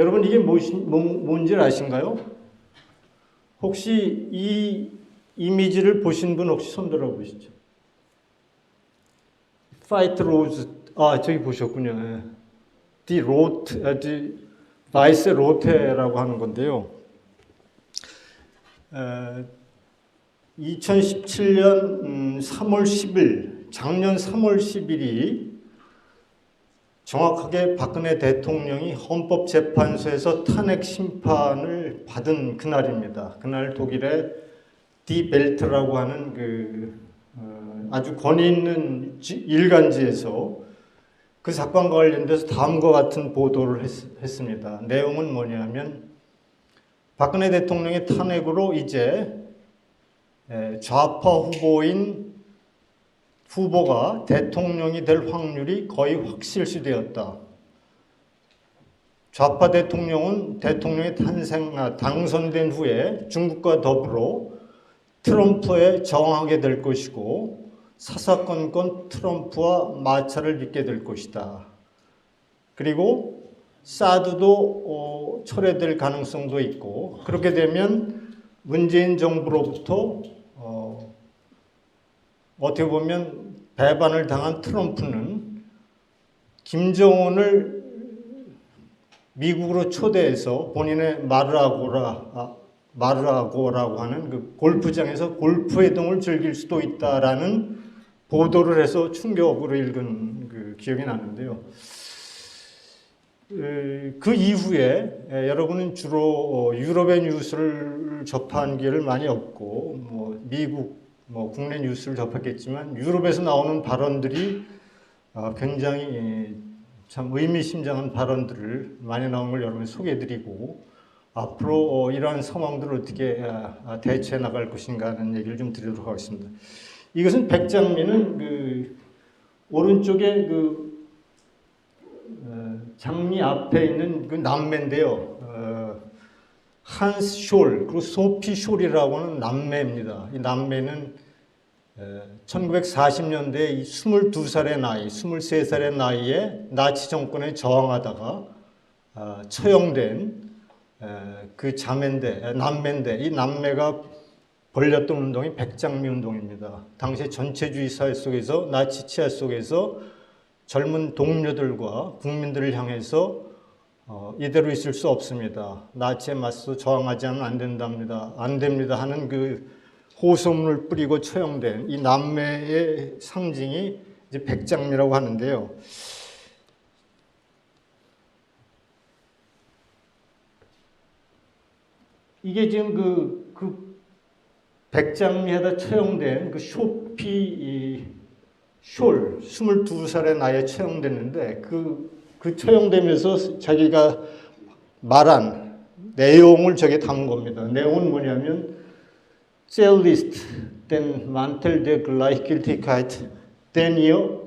여러분 이게 뭔지 아신가요? 혹시 이 이미지를 보신 분 혹시 손 들어 보시죠. Fight Rose, 저기 보셨군요. 예. Die Rote, die Weiße Rote라고 하는 건데요. 2017년 3월 10일, 작년 3월 10일이 정확하게 박근혜 대통령이 헌법재판소에서 탄핵 심판을 받은 그날입니다. 그날 독일의 디 벨트라고 하는 아주 권위 있는 일간지에서 그 사건과 관련돼서 다음과 같은 보도를 했습니다. 내용은 뭐냐면 박근혜 대통령의 탄핵으로 이제 좌파 후보가 대통령이 될 확률이 거의 확실시되었다. 좌파 대통령이 당선된 후에 중국과 더불어 트럼프에 저항하게 될 것이고 사사건건 트럼프와 마찰을 빚게 될 것이다. 그리고 사드도 철회될 가능성도 있고 그렇게 되면 문재인 정부로부터 어떻게 보면 배반을 당한 트럼프는 김정은을 미국으로 초대해서 본인의 마르아고라고 하는 그 골프장에서 골프 회동을 즐길 수도 있다라는 보도를 해서 충격으로 읽은 그 기억이 나는데요. 그 이후에 여러분은 주로 유럽의 뉴스를 접한 기회를 많이 없고 미국 국내 뉴스를 접했겠지만 유럽에서 나오는 발언들이 굉장히 참 의미심장한 발언들을 많이 나온 걸 여러분이 소개해드리고 앞으로 이러한 상황들을 어떻게 대처해 나갈 것인가 하는 얘기를 좀 드리도록 하겠습니다. 이것은 백장미는 오른쪽에 장미 앞에 있는 그 남매인데요. 한스 숄 그리고 소피 숄이라고 하는 남매입니다. 이 남매는 1940년대 22살의 나이, 23살의 나이에 나치 정권에 저항하다가 처형된 그 남매인데 이 남매가 벌였던 운동이 백장미 운동입니다. 당시 전체주의 사회 속에서 나치 치하 속에서 젊은 동료들과 국민들을 향해서 이대로 있을 수 없습니다. 나치에 맞서 저항하지 않으면 안 됩니다 하는 그 호소문을 뿌리고 처형된 이 남매의 상징이 이제 백장미라고 하는데요. 이게 지금 그 백장미에다 처형된 그 소피 숄 22살의 나이에 처형됐는데 그 처형되면서 자기가 말한 내용을 저게 담은 겁니다. 내용은 뭐냐면 Zellist den Mantel der Gleichgültigkeit den ihr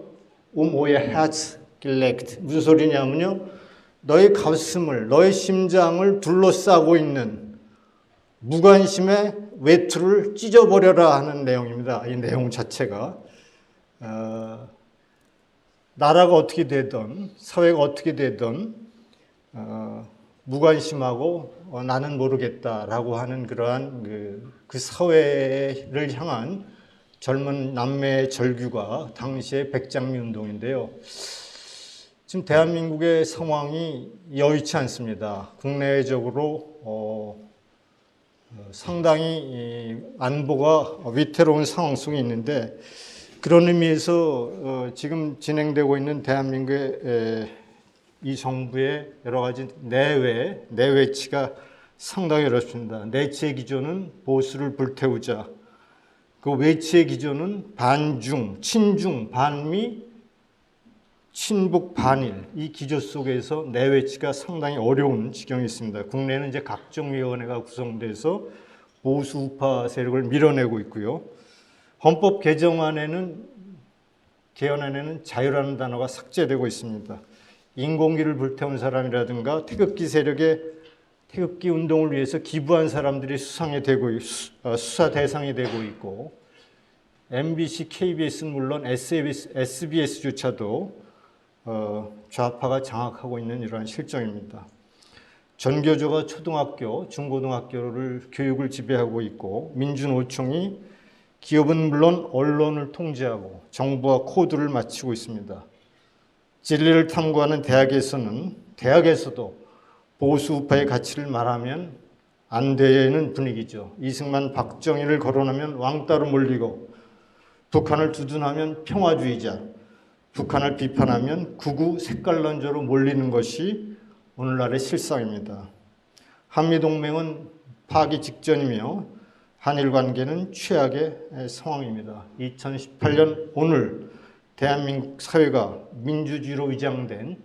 euer Herz gelegt. 무슨 소리냐면요. 너의 가슴을, 너의 심장을 둘러싸고 있는 무관심의 외투를 찢어버려라 하는 내용입니다. 이 내용 자체가. 나라가 어떻게 되든 사회가 어떻게 되든 무관심하고 나는 모르겠다라고 하는 그러한 그 사회를 향한 젊은 남매의 절규가 당시의 백장미 운동인데요. 지금 대한민국의 상황이 여의치 않습니다. 국내적으로 상당히 안보가 위태로운 상황 속에 있는데 그런 의미에서 지금 진행되고 있는 대한민국의 이 정부의 여러 가지 내외치가 상당히 어렵습니다. 내치의 기조는 보수를 불태우자. 그 외치의 기조는 반중, 친중, 반미, 친북, 반일. 이 기조 속에서 내외치가 상당히 어려운 지경이 있습니다. 국내는 이제 각종 위원회가 구성돼서 보수 우파 세력을 밀어내고 있고요. 헌법 개헌안에는 자유라는 단어가 삭제되고 있습니다. 인공기를 불태운 사람이라든가 태극기 세력의 태극기 운동을 위해서 기부한 사람들이 수사 대상이 되고 있고 MBC, KBS는 물론 SBS조차도 좌파가 장악하고 있는 이러한 실정입니다. 전교조가 초등학교, 중고등학교를 교육을 지배하고 있고 민주노총이 기업은 물론 언론을 통제하고 정부와 코드를 맞추고 있습니다. 진리를 탐구하는 대학에서도 보수 우파의 가치를 말하면 안 되는 분위기죠. 이승만, 박정희를 거론하면 왕따로 몰리고 북한을 두둔하면 평화주의자, 북한을 비판하면 극우 색깔론자로 몰리는 것이 오늘날의 실상입니다. 한미동맹은 파기 직전이며 한일 관계는 최악의 상황입니다. 2018년 오늘 대한민국 사회가 민주주의로 위장된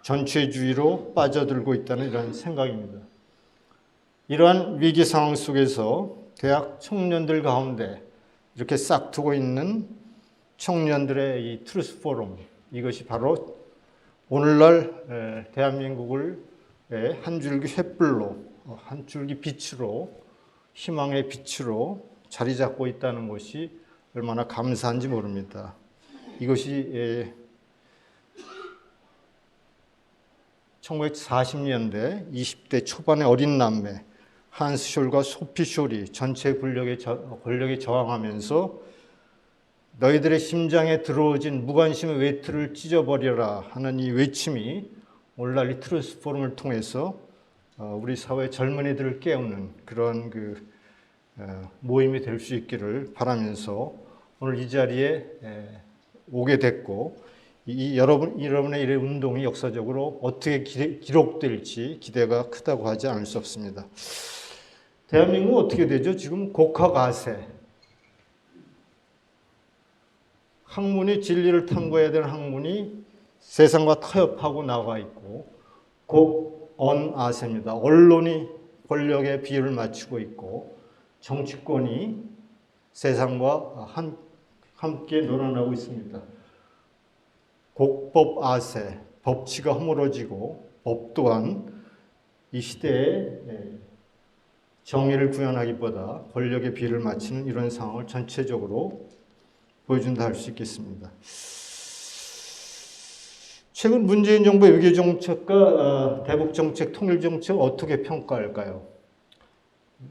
전체주의로 빠져들고 있다는 이런 생각입니다. 이러한 위기 상황 속에서 대학 청년들 가운데 이렇게 싹트고 있는 청년들의 이 트루스 포럼, 이것이 바로 오늘날 대한민국을 한 줄기 횃불로, 한 줄기 빛으로, 희망의 빛으로 자리 잡고 있다는 것이 얼마나 감사한지 모릅니다. 이것이 1940년대 20대 초반의 어린 남매 한스 숄과 소피 숄이 전체 권력에 저항하면서 너희들의 심장에 들어오진 무관심의 외투를 찢어버려라 하는 이 외침이 오늘날 이 트루스 포럼을 통해서 우리 사회 젊은이들을 깨우는 그런 모임이 될 수 있기를 바라면서 오늘 이 자리에 오게 됐고 여러분의 이 운동이 역사적으로 어떻게 기록될지 기대가 크다고 하지 않을 수 없습니다. 대한민국은 어떻게 되죠? 지금 곡학아세, 학문이 진리를 탐구해야 되는 학문이 세상과 타협하고 나가 있고 곡언아세입니다. 언론이 권력의 비율을 맞추고 있고 정치권이 세상과 함께 놀아나고 있습니다. 곡법아세, 법치가 허물어지고 법 또한 이 시대에 정의를 구현하기보다 권력의 비를 맞추는 이런 상황을 전체적으로 보여준다 할 수 있겠습니다. 최근 문재인 정부의 외교 정책과 대북 정책, 통일 정책 어떻게 평가할까요?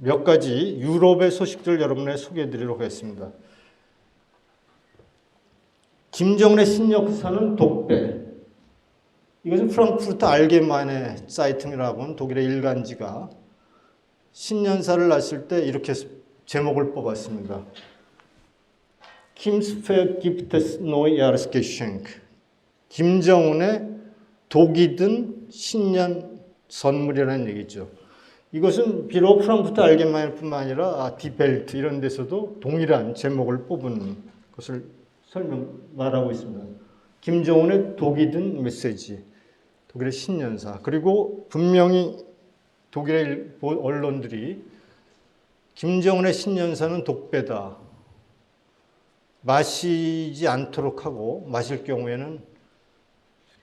몇 가지 유럽의 소식들 여러분에 소개해드리도록 하겠습니다. 김정은의 신역사는 독배. 이것은 프랑크푸르트 알게마인의 사이팅이라고 하는 독일의 일간지가 신년사를 놨을 때 이렇게 제목을 뽑았습니다. Kim's gibt es neue Jahresgeschenk. 김정은의 독이 든 신년 선물이라는 얘기죠. 이것은 비록 프랑크푸르트 알게마인 뿐만 아니라 디벨트 이런 데서도 동일한 제목을 뽑은 것을 말하고 있습니다. 김정은의 독이 든 메시지, 독일의 신년사. 그리고 분명히 독일의 언론들이 김정은의 신년사는 독배다, 마시지 않도록 하고 마실 경우에는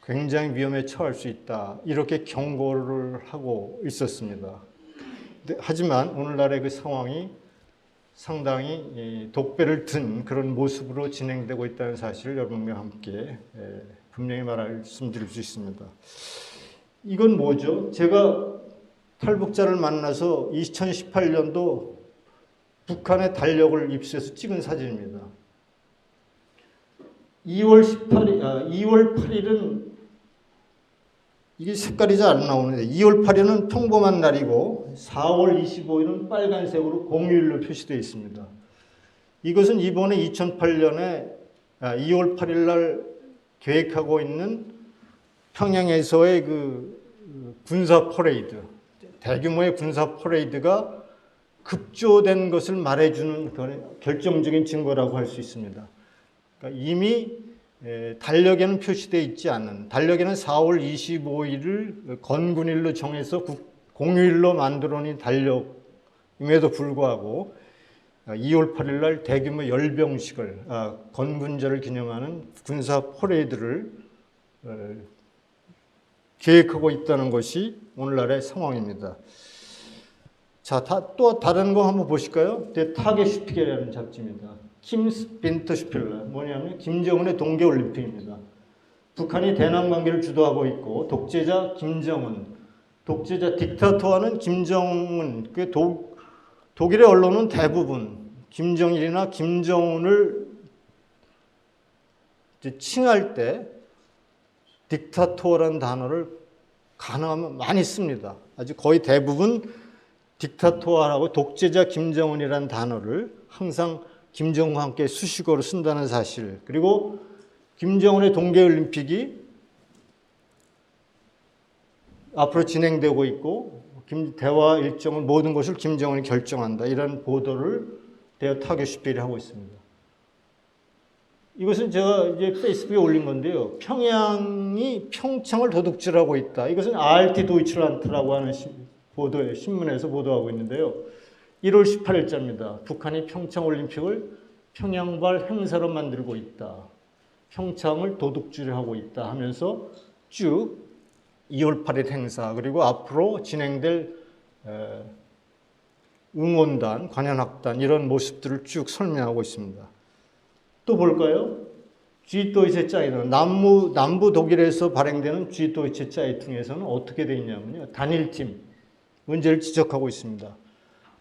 굉장히 위험에 처할 수 있다, 이렇게 경고를 하고 있었습니다. 하지만 오늘날의 그 상황이 상당히 독배를 든 그런 모습으로 진행되고 있다는 사실을 여러분과 함께 분명히 말씀드릴 수 있습니다. 이건 뭐죠? 제가 탈북자를 만나서 2018년도 북한의 달력을 입수해서 찍은 사진입니다. 2월 8일은 이게 색깔이 잘 안 나오는데 2월 8일은 평범한 날이고 4월 25일은 빨간색으로 공휴일로 표시되어 있습니다. 이것은 이번에 2008년에 2월 8일 날 계획하고 있는 평양에서의 그 군사 퍼레이드, 대규모의 군사 퍼레이드가 급조된 것을 말해주는 결정적인 증거라고 할 수 있습니다. 그러니까 이미 달력에는 표시되어 있지 않은, 달력에는 4월 25일을 건군일로 정해서 공휴일로 만들어낸 달력임에도 불구하고 2월 8일 날 대규모 열병식을, 건군절을 기념하는 군사 퍼레이드를 계획하고 있다는 것이 오늘날의 상황입니다. 자, 또 다른 거 한번 보실까요? 대 타게슈피게라는 잡지입니다. 킴스 빈터슈필러, 뭐냐면 김정은의 동계올림픽입니다. 북한이 대남 관계를 주도하고 있고 독재자 김정은, 독재자 딕타토하는 김정은, 독일의 언론은 대부분 김정일이나 김정은을 칭할 때 딕타토라는 단어를 가능하면 많이 씁니다. 아주 거의 대부분 딕타토라고 독재자 김정은이라는 단어를 항상 김정은과 함께 수식어로 쓴다는 사실, 그리고 김정은의 동계올림픽이 앞으로 진행되고 있고 대화 일정을 모든 것을 김정은이 결정한다, 이런 보도를 대여 타겟슈필이 하고 있습니다. 이것은 제가 이제 페이스북에 올린 건데요. 평양이 평창을 도둑질하고 있다. 이것은 ART 도이칠란트라고 하는 보도에, 신문에서 보도하고 있는데요. 1월 18일자입니다. 북한이 평창올림픽을 평양발 행사로 만들고 있다. 평창을 도둑질하고 있다 하면서 쭉 2월 8일 행사, 그리고 앞으로 진행될 응원단, 관현악단, 이런 모습들을 쭉 설명하고 있습니다. 또 볼까요? 쥐도이체 짜이tung, 남부 독일에서 발행되는 쥐도이체 짜이퉁에서는 어떻게 되어 있냐면요. 단일팀 문제를 지적하고 있습니다.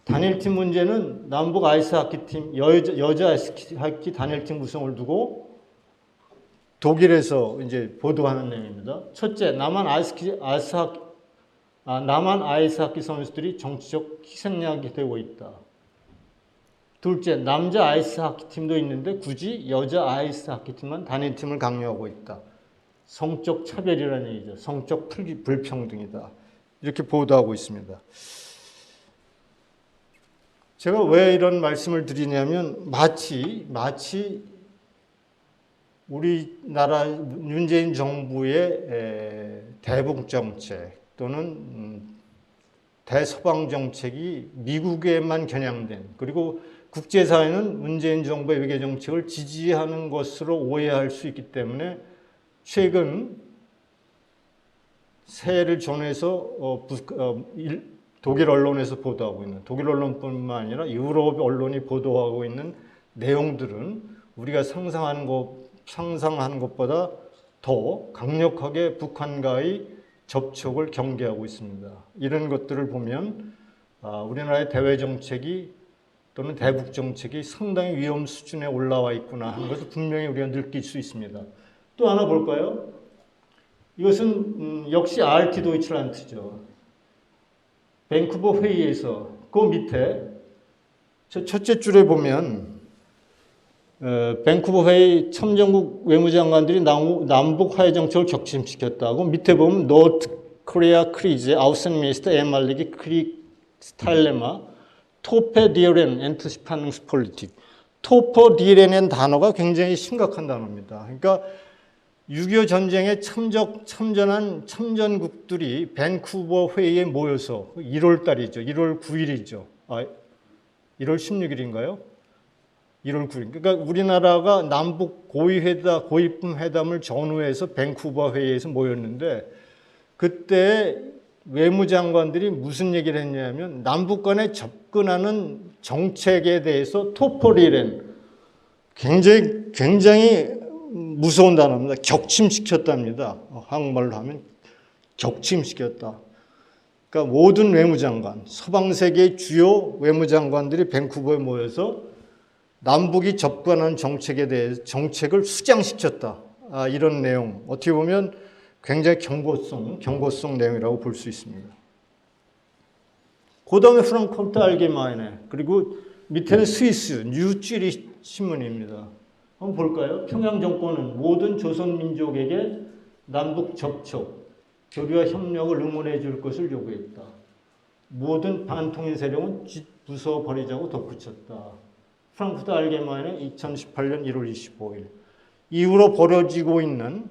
단일팀 문제는 남북 아이스하키팀, 여자 아이스하키 단일팀 구성을 두고 독일에서 이제 보도하는 내용입니다. 첫째, 남한 아이스하키 선수들이 정치적 희생양이 되고 있다. 둘째, 남자 아이스하키 팀도 있는데 굳이 여자 아이스하키 팀만 단일팀을 강요하고 있다. 성적 차별이라는 얘기죠. 성적 불평등이다. 이렇게 보도하고 있습니다. 제가 왜 이런 말씀을 드리냐면 마치 우리나라 문재인 정부의 대북 정책 또는 대서방 정책이 미국에만 겨냥된, 그리고 국제사회는 문재인 정부의 외교 정책을 지지하는 것으로 오해할 수 있기 때문에 최근 세해를 전해서 독일 언론에서 보도하고 있는, 독일 언론뿐만 아니라 유럽 언론이 보도하고 있는 내용들은 우리가 상상하는 것보다 더 강력하게 북한과의 접촉을 경계하고 있습니다. 이런 것들을 보면 우리나라의 대외 정책이 또는 대북 정책이 상당히 위험 수준에 올라와 있구나 하는 것을 분명히 우리가 느낄 수 있습니다. 또 하나 볼까요? 이것은 역시 ART 도이칠란트죠. 밴쿠버 회의에서 그 밑에 첫째 줄에 보면 밴쿠버 회의 참전국 외무장관들이 남북 화해 정책을 격침시켰다고, 밑에 보면 노트 코리아 크리즈 아우센미니스터 에말리기 크리스탈레마 토페 디어렌 엔트스파능스 폴리틱. 토퍼 디어렌이라는 단어가 굉장히 심각한 단어입니다. 그러니까 6.25 전쟁에 참전한 참전국들이 밴쿠버 회의에 모여서 1월 달이죠. 1월 9일이죠. 1월 16일인가요? 1월 9일. 그러니까 우리나라가 남북 고위품 회담을 전후해서 밴쿠버 회의에서 모였는데, 그때 외무장관들이 무슨 얘기를 했냐면 남북 간에 접근하는 정책에 대해서 토퍼리렌, 굉장히 무서운 단어입니다. 격침시켰답니다. 한국말로 하면 격침시켰다. 그러니까 모든 외무장관, 서방 세계의 주요 외무장관들이 밴쿠버에 모여서 남북이 접근하는 정책에 대해서 정책을 수장시켰다. 이런 내용, 어떻게 보면 굉장히 경고성 내용이라고 볼 수 있습니다. 그 다음에 프랑크푸르트 알게마이네, 그리고 밑에는 스위스 뉴쥐리히 신문입니다. 한번 볼까요? 평양 정권은 모든 조선민족에게 남북 접촉, 교류와 협력을 응원해 줄 것을 요구했다. 모든 반통일 세력은 부숴버리자고 덧붙였다. 프랑크푸르트 알게마인의 2018년 1월 25일. 이후로 벌어지고 있는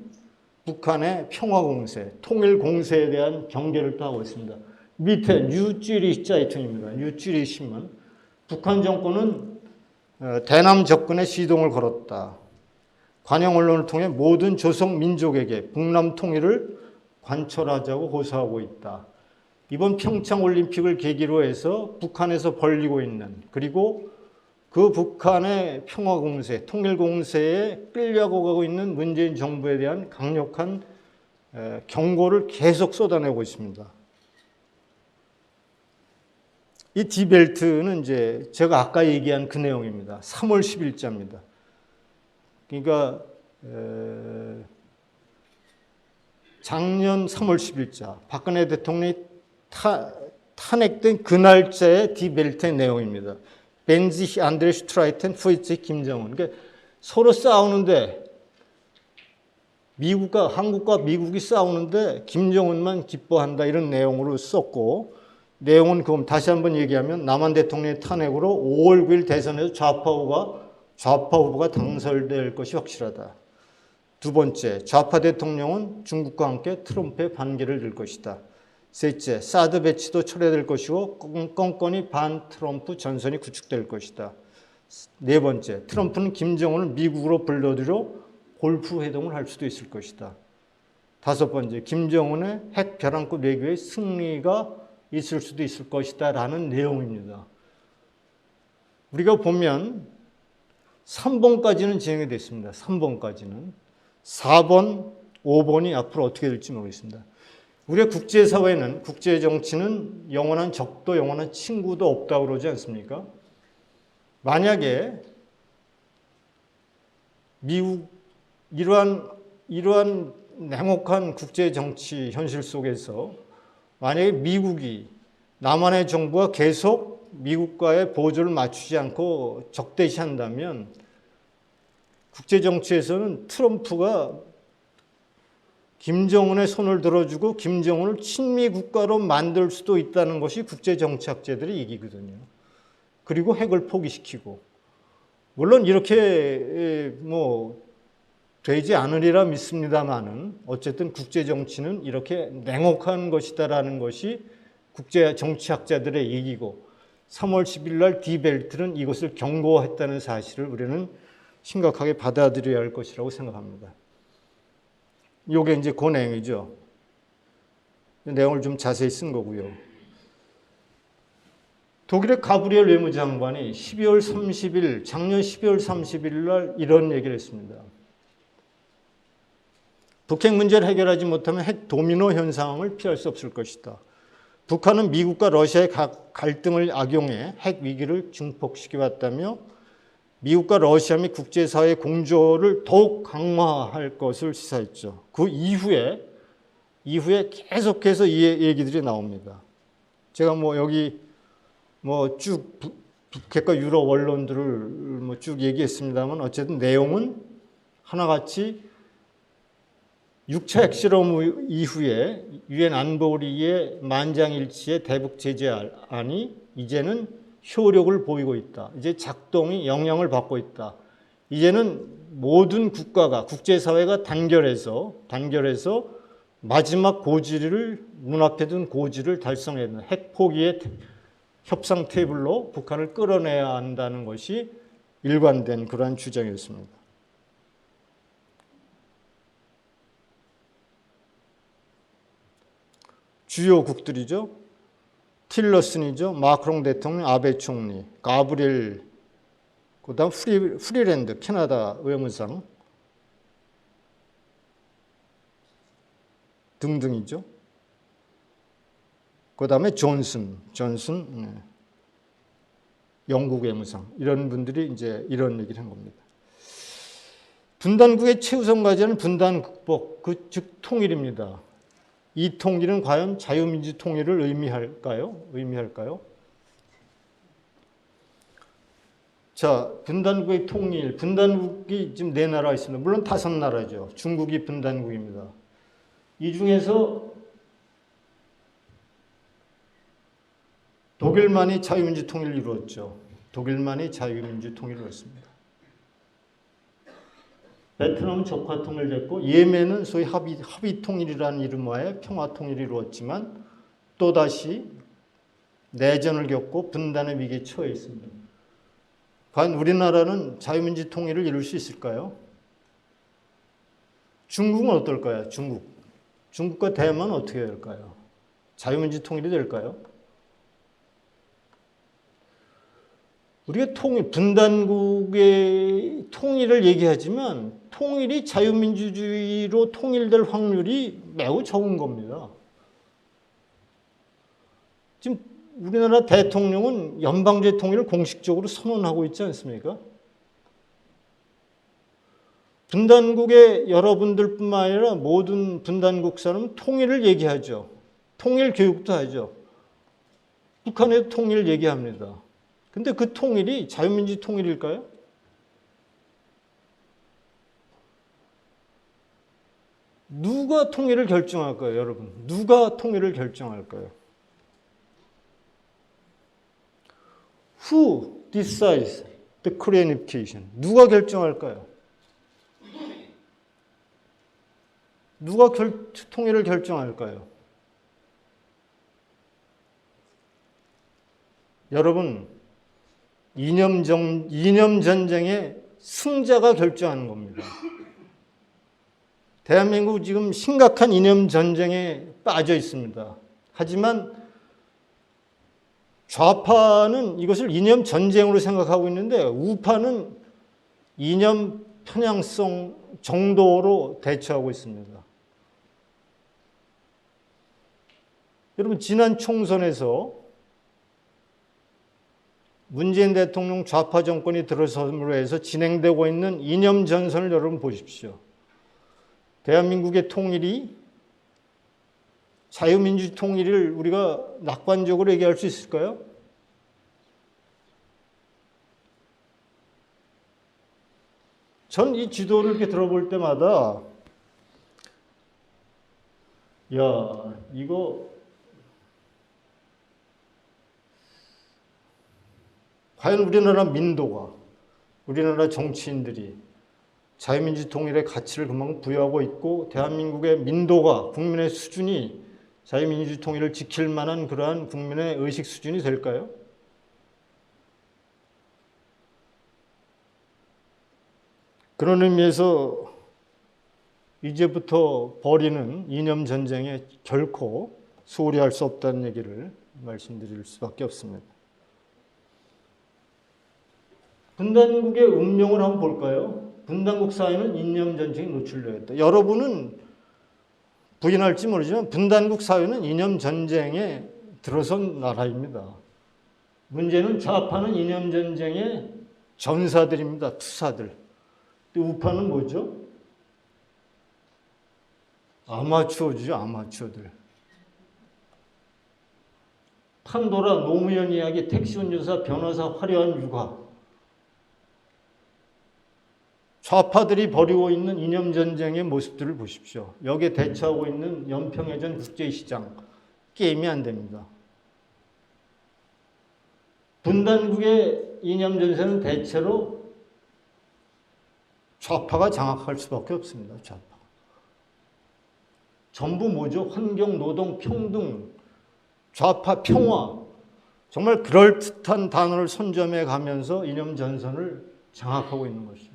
북한의 평화공세, 통일공세에 대한 경계를 또 하고 있습니다. 밑에 뉴쥐리히 짜이퉁입니다. 뉴쥐리히 신문. 북한 정권은 대남 접근에 시동을 걸었다. 관영 언론을 통해 모든 조선 민족에게 북남 통일을 관철하자고 호소하고 있다. 이번 평창 올림픽을 계기로 해서 북한에서 벌리고 있는, 그리고 그 북한의 평화공세, 통일공세에 끌려고 가고 있는 문재인 정부에 대한 강력한 경고를 계속 쏟아내고 있습니다. 이 디벨트는 이제 제가 아까 얘기한 그 내용입니다. 3월 10일자입니다. 그러니까 작년 3월 10일자 박근혜 대통령이 탄핵된 그 날짜의 디벨트의 내용입니다. 벤지 안드레 슈트라이텐 푸이츠 김정은. 그러니까 서로 싸우는데 한국과 미국이 싸우는데 김정은만 기뻐한다 이런 내용으로 썼고, 내용은 그럼 다시 한번 얘기하면 남한 대통령의 탄핵으로 5월 9일 대선에서 좌파 후보가 당선될 것이 확실하다. 두 번째, 좌파 대통령은 중국과 함께 트럼프의 반기를 들 것이다. 셋째, 사드 배치도 철회될 것이고 껌껌이 반 트럼프 전선이 구축될 것이다. 네 번째, 트럼프는 김정은을 미국으로 불러들여 골프 회동을 할 수도 있을 것이다. 다섯 번째, 김정은의 핵 벼랑끝 외교의 승리가 있을 수도 있을 것이다 라는 내용입니다. 우리가 보면 3번까지는 진행이 됐습니다. 3번까지는. 4번, 5번이 앞으로 어떻게 될지 모르겠습니다. 우리가 국제사회는, 국제정치는 영원한 적도 영원한 친구도 없다고 그러지 않습니까? 만약에 미국 이러한 냉혹한 국제정치 현실 속에서 만약에 미국이 남한의 정부가 계속 미국과의 보조를 맞추지 않고 적대시한다면 국제정치에서는 트럼프가 김정은의 손을 들어주고 김정은을 친미 국가로 만들 수도 있다는 것이 국제정치학자들의 얘기거든요. 그리고 핵을 포기시키고, 물론 이렇게 되지 않으리라 믿습니다만은 어쨌든 국제정치는 이렇게 냉혹한 것이다라는 것이 국제정치학자들의 얘기고, 3월 10일 날 디벨트는 이것을 경고했다는 사실을 우리는 심각하게 받아들여야 할 것이라고 생각합니다. 이게 이제 그 내용이죠. 내용을 좀 자세히 쓴 거고요. 독일의 가브리엘 외무장관이 작년 12월 30일 날 이런 얘기를 했습니다. 북핵 문제를 해결하지 못하면 핵 도미노 현상을 피할 수 없을 것이다. 북한은 미국과 러시아의 갈등을 악용해 핵 위기를 증폭시켜왔다며 미국과 러시아 및 국제사회의 공조를 더욱 강화할 것을 시사했죠. 그 이후에 계속해서 이 얘기들이 나옵니다. 제가 여기 쭉 북핵과 유럽 언론들을 쭉 얘기했습니다만 어쨌든 내용은 하나같이 6차 핵실험 이후에 유엔 안보리의 만장일치의 대북 제재안이 이제는 효력을 보이고 있다. 이제 작동이 영향을 받고 있다. 이제는 모든 국가가, 국제사회가 단결해서 마지막 고지를, 눈앞에 둔 고지를 달성해야 된다. 핵 포기의 협상 테이블로 북한을 끌어내야 한다는 것이 일관된 그러한 주장이었습니다. 주요국들이죠. 틸러슨이죠. 마크롱 대통령, 아베 총리, 가브리엘, 그다음 프리랜드 캐나다 외무상 등등이죠. 그다음에 존슨 영국 외무상, 이런 분들이 이제 이런 얘기를 한 겁니다. 분단국의 최우선 과제는 분단 극복, 즉 통일입니다. 이 통일은 과연 자유민주 통일을 의미할까요? 자, 분단국의 통일, 분단국이 지금 4나라 있습니다. 물론 5나라죠. 중국이 분단국입니다. 이 중에서 독일만이 자유민주 통일을 이루었죠. 독일만이 자유민주 통일을 이루었습니다. 베트남은 적화 통일됐고 예멘은 소위 합의 통일이라는 이름하에 평화 통일이 이루었지만 또다시 내전을 겪고 분단의 위기에 처해 있습니다. 과연 우리나라는 자유민주 통일을 이룰 수 있을까요? 중국은 어떨까요? 중국과 대만은 어떻게 될까요? 자유민주 통일이 될까요? 우리가 분단국의 통일을 얘기하지만 통일이 자유민주주의로 통일될 확률이 매우 적은 겁니다. 지금 우리나라 대통령은 연방제 통일을 공식적으로 선언하고 있지 않습니까? 분단국의 여러분들뿐만 아니라 모든 분단국 사람은 통일을 얘기하죠. 통일 교육도 하죠. 북한에도 통일 얘기합니다. 근데 그 통일이 자유민주 통일일까요? 누가 통일을 결정할까요, 여러분? 누가 통일을 결정할까요? Who decides the Korean unification? 누가 결정할까요? 누가 통일을 결정할까요? 여러분, 이념 전쟁의 승자가 결정하는 겁니다. 대한민국 지금 심각한 이념 전쟁에 빠져 있습니다. 하지만 좌파는 이것을 이념 전쟁으로 생각하고 있는데 우파는 이념 편향성 정도로 대처하고 있습니다. 여러분, 지난 총선에서 문재인 대통령 좌파 정권이 들어섬으로 해서 진행되고 있는 이념 전선을 여러분 보십시오. 대한민국의 통일이 자유민주 통일을 우리가 낙관적으로 얘기할 수 있을까요? 전 이 지도를 이렇게 들어볼 때마다 야, 이거 과연 우리나라 민도가, 우리나라 정치인들이 자유민주 통일의 가치를 그만큼 부여하고 있고 대한민국의 민도가, 국민의 수준이 자유민주 통일을 지킬 만한 그러한 국민의 의식 수준이 될까요? 그런 의미에서 이제부터 벌이는 이념 전쟁에 결코 소홀히 할 수 없다는 얘기를 말씀드릴 수밖에 없습니다. 분단국의 운명을 한번 볼까요? 분단국 사회는 이념 전쟁에 노출되어 있다. 여러분은 부인할지 모르지만 분단국 사회는 이념 전쟁에 들어선 나라입니다. 문제는 좌파는 이념 전쟁의 전사들입니다. 투사들. 우파는 뭐죠? 아마추어죠, 아마추어들. 판도라, 노무현 이야기, 택시 운전사, 변호사, 화려한 육아. 좌파들이 벌이고 있는 이념 전쟁의 모습들을 보십시오. 여기에 대처하고 있는 연평해전 국제시장, 게임이 안 됩니다. 분단국의 이념 전쟁은 대체로 좌파가 장악할 수밖에 없습니다. 좌파. 전부 뭐죠? 환경, 노동, 평등, 좌파, 평화. 정말 그럴듯한 단어를 선점해 가면서 이념 전선을 장악하고 있는 것입니다.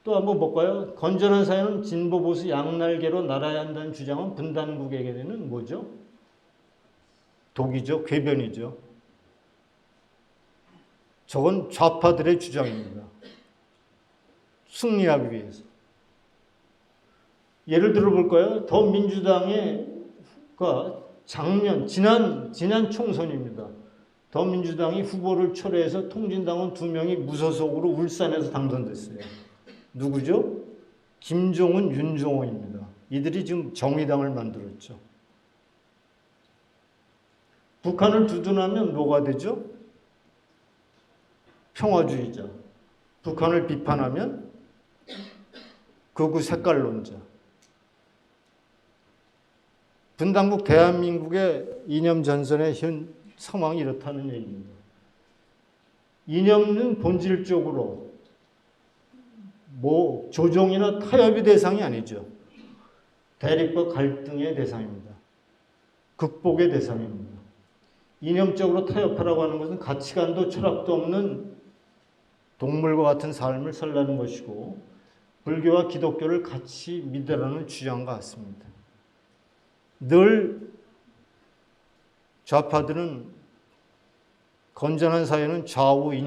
또 한번 볼까요? 건전한 사회는 진보 보수 양날개로 날아야 한다는 주장은 분단국에게는 뭐죠? 독이죠. 궤변이죠. 저건 좌파들의 주장입니다. 승리하기 위해서. 예를 들어 볼까요? 더민주당의 지난 총선입니다. 더민주당이 후보를 철회해서 통진당원 2명이 무소속으로 울산에서 당선됐어요. 누구죠? 김종은, 윤종호입니다. 이들이 지금 정의당을 만들었죠. 북한을 두둔하면 뭐가 되죠? 평화주의자. 북한을 비판하면 극우 색깔론자. 분단국 대한민국의 이념 전선의 현 상황이 이렇다는 얘기입니다. 이념은 본질적으로 조종이나 타협의 대상이 아니죠. 대립과 갈등의 대상입니다. 극복의 대상입니다. 이념적으로 타협하라고 하는 것은 가치관도 철학도 없는 동물과 같은 삶을 살라는 것이고 불교와 기독교를 같이 믿으라는 주장과 같습니다. 늘 좌파들은 건전한 사회는 좌우의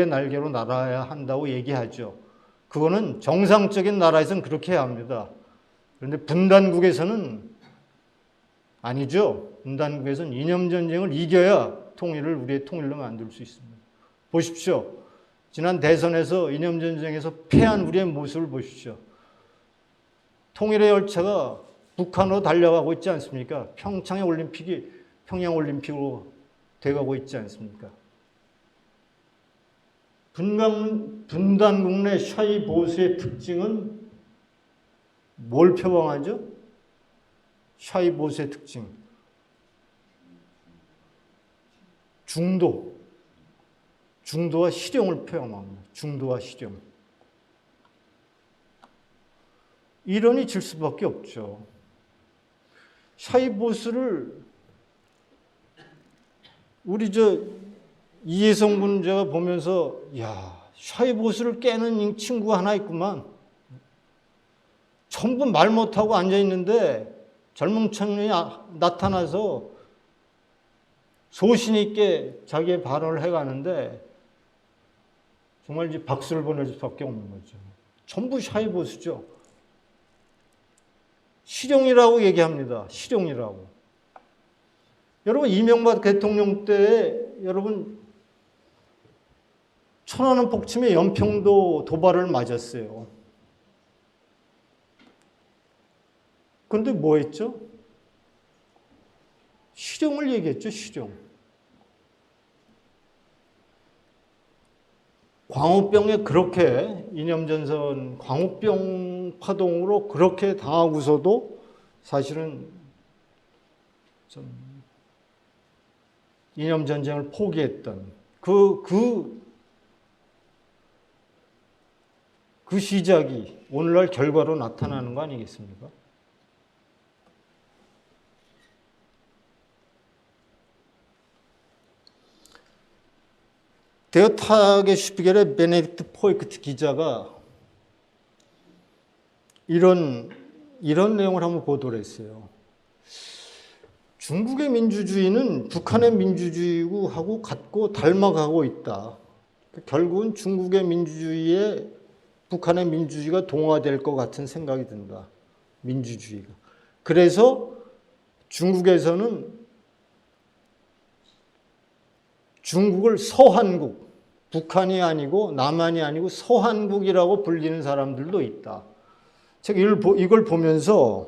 날개로 날아야 한다고 얘기하죠. 그거는 정상적인 나라에서는 그렇게 해야 합니다. 그런데 분단국에서는 아니죠. 분단국에서는 이념전쟁을 이겨야 통일을 우리의 통일로 만들 수 있습니다. 보십시오. 지난 대선에서 이념전쟁에서 패한 우리의 모습을 보십시오. 통일의 열차가 북한으로 달려가고 있지 않습니까? 평창의 올림픽이 평양올림픽으로 돼가고 있지 않습니까? 분단국 내 샤이 보수의 특징은 뭘 표방하죠? 샤이 보수의 특징. 중도와 실용을 표현합니다. 중도와 실용. 이론이 질 수밖에 없죠. 샤이 보수를 우리 이혜성 군자가 보면서 야, 샤이 보수를 깨는 친구가 하나 있구만. 전부 말 못하고 앉아있는데 젊은 청년이 나타나서 소신 있게 자기의 발언을 해가는데 정말 이제 박수를 보낼 수밖에 없는 거죠. 전부 샤이 보수죠. 실용이라고 얘기합니다. 실용이라고. 여러분 이명박 대통령 때 여러분 천안함 폭침에 연평도 도발을 맞았어요. 그런데 뭐 했죠? 실용을 얘기했죠. 실용. 광우병에 그렇게 이념전선 광우병 파동으로 그렇게 당하고서도 사실은 좀 이념전쟁을 포기했던 그 시작이 오늘날 결과로 나타나는 거 아니겠습니까? 데어타게 슈피겔의 베네딕트 포이크트 기자가 이런 내용을 한번 보도를 했어요. 중국의 민주주의는 북한의 민주주의하고 같고 닮아가고 있다. 결국은 중국의 민주주의에 북한의 민주주의가 동화될 것 같은 생각이 든다. 민주주의가. 그래서 중국에서는 중국을 서한국, 북한이 아니고 남한이 아니고 서한국이라고 불리는 사람들도 있다. 제가 이걸 보면서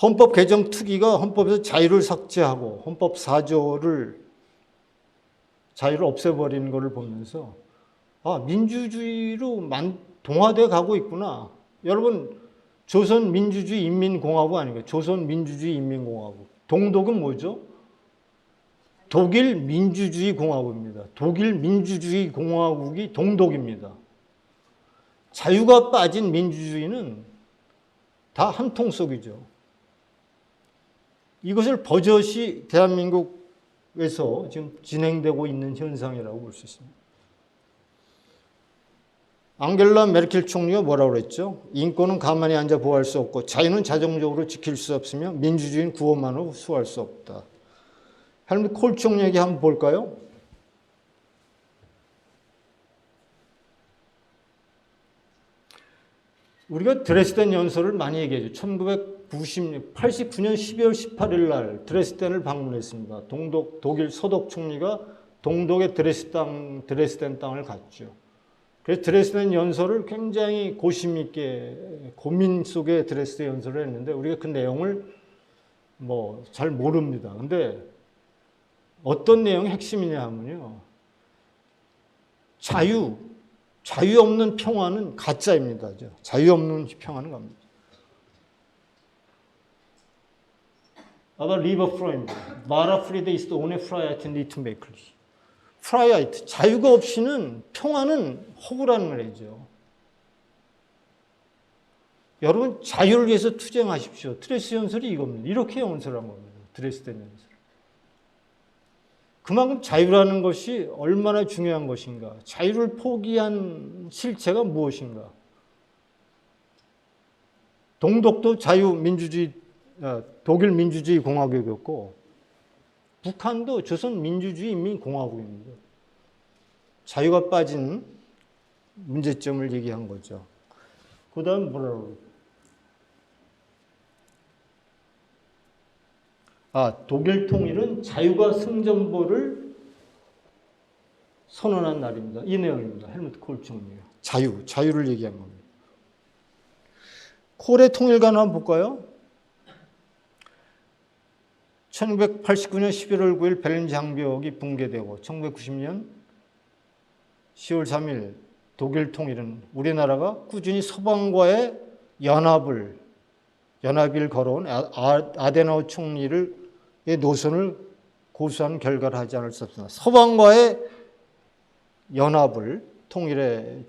헌법 개정 특위가 헌법에서 자유를 삭제하고 헌법 4조를 자유를 없애버리는 것을 보면서 민주주의로 동화돼 가고 있구나. 여러분 조선민주주의 인민공화국 아닌가요? 조선민주주의 인민공화국. 동독은 뭐죠? 독일 민주주의 공화국입니다. 독일 민주주의 공화국이 동독입니다. 자유가 빠진 민주주의는 다 한 통 속이죠. 이것을 버젓이 대한민국에서 지금 진행되고 있는 현상이라고 볼 수 있습니다. 앙겔라 메르켈 총리가 뭐라고 그랬죠? 인권은 가만히 앉아 보호할 수 없고 자유는 자정적으로 지킬 수 없으며 민주주의는 구호만으로 수호할 수 없다. 헬무트 콜 총리 얘기 한번 볼까요? 우리가 드레스덴 연설을 많이 얘기하죠. 89년 12월 18일 날 드레스덴을 방문했습니다. 독일 서독 총리가 동독의 드레스덴 땅을 갔죠. 그래서 드레스덴 연설을 굉장히 고심 있게 고민 속에 드레스덴 연설을 했는데 우리가 그 내용을 잘 모릅니다. 근데 어떤 내용이 핵심이냐 하면요. 자유 없는 평화는 가짜입니다. 자유 없는 평화는 갑니다. Aber lieber Freund, wahre Friede ist ohne Freiheit nicht möglich. Freiheit, 자유가 없이는 평화는 허구라는 말이죠. 여러분 자유를 위해서 투쟁하십시오. 드레스 연설이 이겁니다. 이렇게 연설한 겁니다. 드레스덴 연설. 그만큼 자유라는 것이 얼마나 중요한 것인가. 자유를 포기한 실체가 무엇인가. 동독도 독일 민주주의 공화국이었고 북한도 조선 민주주의 인민공화국입니다. 자유가 빠진 문제점을 얘기한 거죠. 그 다음 뭐라고 독일 통일은 자유가 승전보를 선언한 날입니다. 이 내용입니다. 헬무트 콜 총리가. 자유를 얘기한 겁니다. 콜의 통일관을 한번 볼까요? 1989년 11월 9일 베를린 장벽이 붕괴되고 1990년 10월 3일 독일 통일은 우리나라가 꾸준히 서방과의 연합을 걸어온 아데나우 총리의 노선을 고수한 결과를 하지 않을 수 없습니다. 서방과의 연합을 통일에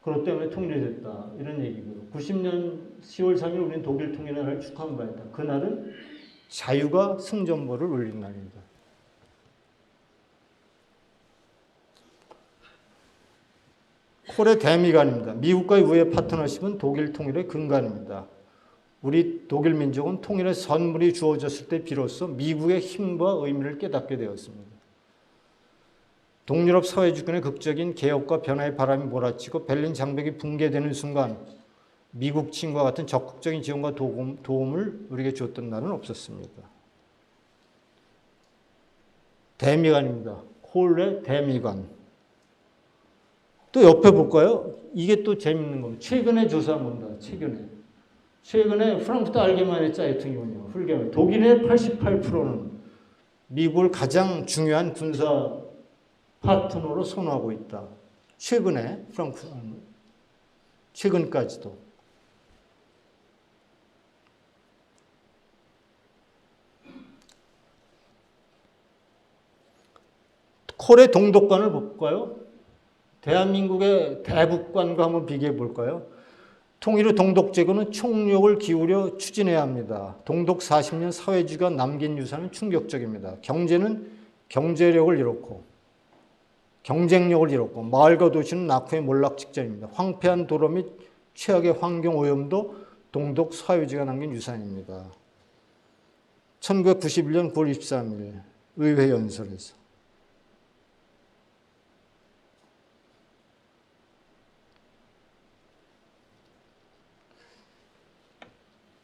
그것 때문에 통일이 됐다. 이런 얘기고요. 90년 10월 3일 우리는 독일 통일의 날을 축하한 바였다. 그날은 자유가 승전보를 울린 날입니다. 콜의 대미관입니다. 미국과의 우회 파트너십은 독일 통일의 근간입니다. 우리 독일 민족은 통일의 선물이 주어졌을 때 비로소 미국의 힘과 의미를 깨닫게 되었습니다. 동유럽 사회주권의 극적인 개혁과 변화의 바람이 몰아치고 베를린 장벽이 붕괴되는 순간 미국 친구와 같은 적극적인 지원과 도움을 우리에게 줬던 날은 없었습니다. 대미관입니다. 콜의 대미관. 또 옆에 볼까요? 이게 또 재밌는 겁니다. 최근에 조사한 겁니다. 최근에 프랑크푸르트 알게마인의 자이퉁이군요. 독일의 88%는 미국을 가장 중요한 군사 파트너로 선호하고 있다. 최근까지도. 콜의 동독관을 볼까요? 대한민국의 대북관과 한번 비교해 볼까요? 통일 후 동독제국은 총력을 기울여 추진해야 합니다. 동독 40년 사회주의가 남긴 유산은 충격적입니다. 경제력을 잃었고 마을과 도시는 낙후의 몰락 직전입니다. 황폐한 도로 및 최악의 환경 오염도 동독 사회주의가 남긴 유산입니다. 1991년 9월 23일 의회 연설에서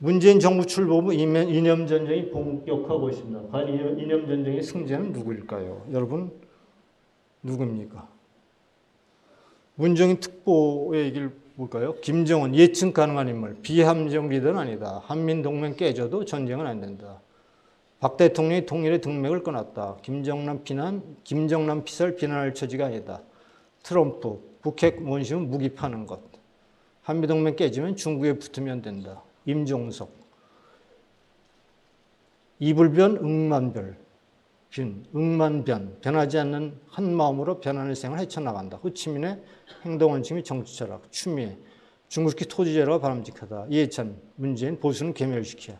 문재인 정부 출범 후 이념전쟁이 본격화하고 있습니다. 과연 이념전쟁의 승자는 누구일까요? 여러분 누굽니까? 문정인 특보의 얘기를 볼까요? 김정은 예측 가능한 인물, 비함정 리더는 아니다. 한민동맹 깨져도 전쟁은 안 된다. 박 대통령이 통일의 등맥을 끊었다. 김정남 피살 비난할 처지가 아니다. 트럼프 북핵 원심은 무기 파는 것. 한미동맹 깨지면 중국에 붙으면 된다. 임종석 이불변 응만변 변하지 않는 한 마음으로 변하는 생을 헤쳐나간다. 호치민의 행동원칙 정치 철학. 추미애 중국식 토지제로가 바람직하다. 이해찬 문재인 보수는 괴멸시켜야.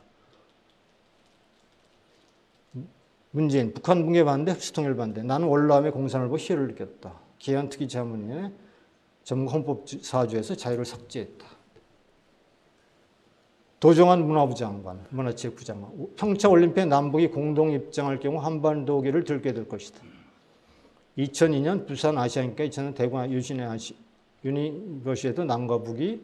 문재인 북한 붕괴 반대 흑수통일 반대. 나는 월남의 공산을보 희열을 느꼈다. 기한특위 자문위원회 전국 헌법사주에서 자유를 삭제했다. 도정환 문화부 장관, 문화체육부 장관. 평창올림픽에 남북이 공동 입장할 경우 한반도기를 들게 될 것이다. 2002년 부산 아시안게임, 2000년 대구 유니버시에도 남과 북이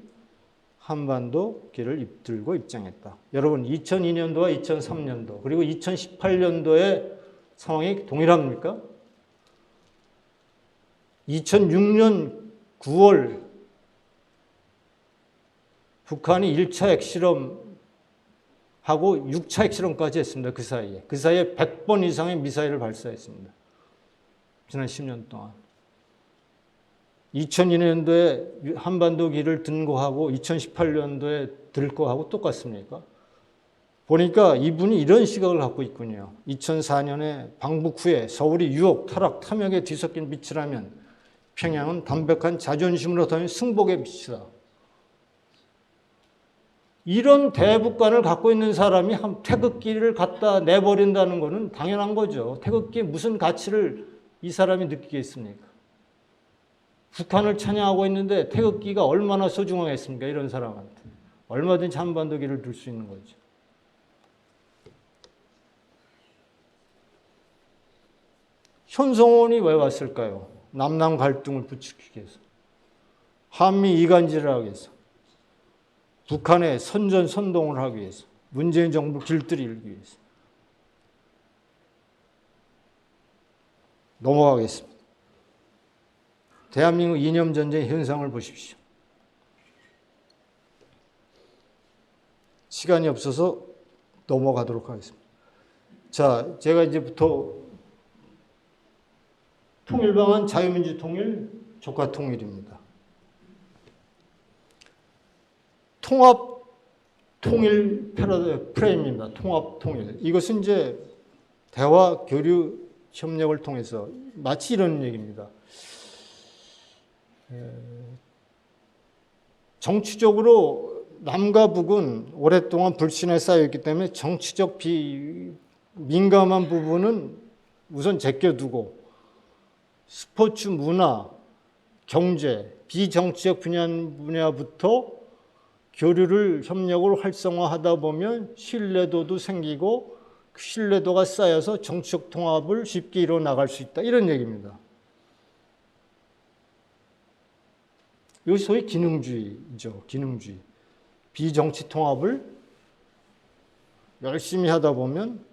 한반도기를 들고 입장했다. 여러분 2002년도와 2003년도 그리고 2018년도의 상황이 동일합니까? 2006년 9월 북한이 1차 핵실험하고 6차 핵실험까지 했습니다. 그 사이에 100번 이상의 미사일을 발사했습니다. 지난 10년 동안. 2002년도에 한반도기를 등거하고 2018년도에 들거하고 똑같습니까? 보니까 이분이 이런 시각을 갖고 있군요. 2004년에 방북 후에 서울이 유혹, 타락, 탐욕에 뒤섞인 빛이라면 평양은 담백한 자존심으로 더한 승복의 빛이다. 이런 대북관을 갖고 있는 사람이 태극기를 갖다 내버린다는 것은 당연한 거죠. 태극기에 무슨 가치를 이 사람이 느끼겠습니까? 북한을 찬양하고 있는데 태극기가 얼마나 소중하겠습니까? 이런 사람한테. 얼마든지 한반도기를 들 수 있는 거죠. 현성원이 왜 왔을까요? 남남 갈등을 부추기기 위해서. 한미 이간질을 하기 위해서. 북한에 선전선동을 하기 위해서. 문재인 정부 길들이기 위해서. 넘어가겠습니다. 대한민국 이념 전쟁 현상을 보십시오. 시간이 없어서 넘어가도록 하겠습니다. 자, 제가 이제부터 통일 방안 자유민주 통일, 조카 통일입니다. 통합 통일 프레임입니다. 통합 통일. 이것은 이제 대화 교류 협력을 통해서 마치 이런 얘기입니다. 정치적으로 남과 북은 오랫동안 불신에 쌓여있기 때문에 정치적 민감한 부분은 우선 제껴두고 스포츠, 문화, 경제, 비정치적 분야부터 교류를 협력을 활성화하다 보면 신뢰도도 생기고 그 신뢰도가 쌓여서 정치적 통합을 쉽게 이뤄 나갈 수 있다. 이런 얘기입니다. 이것이 소위 기능주의죠. 기능주의. 비정치 통합을 열심히 하다 보면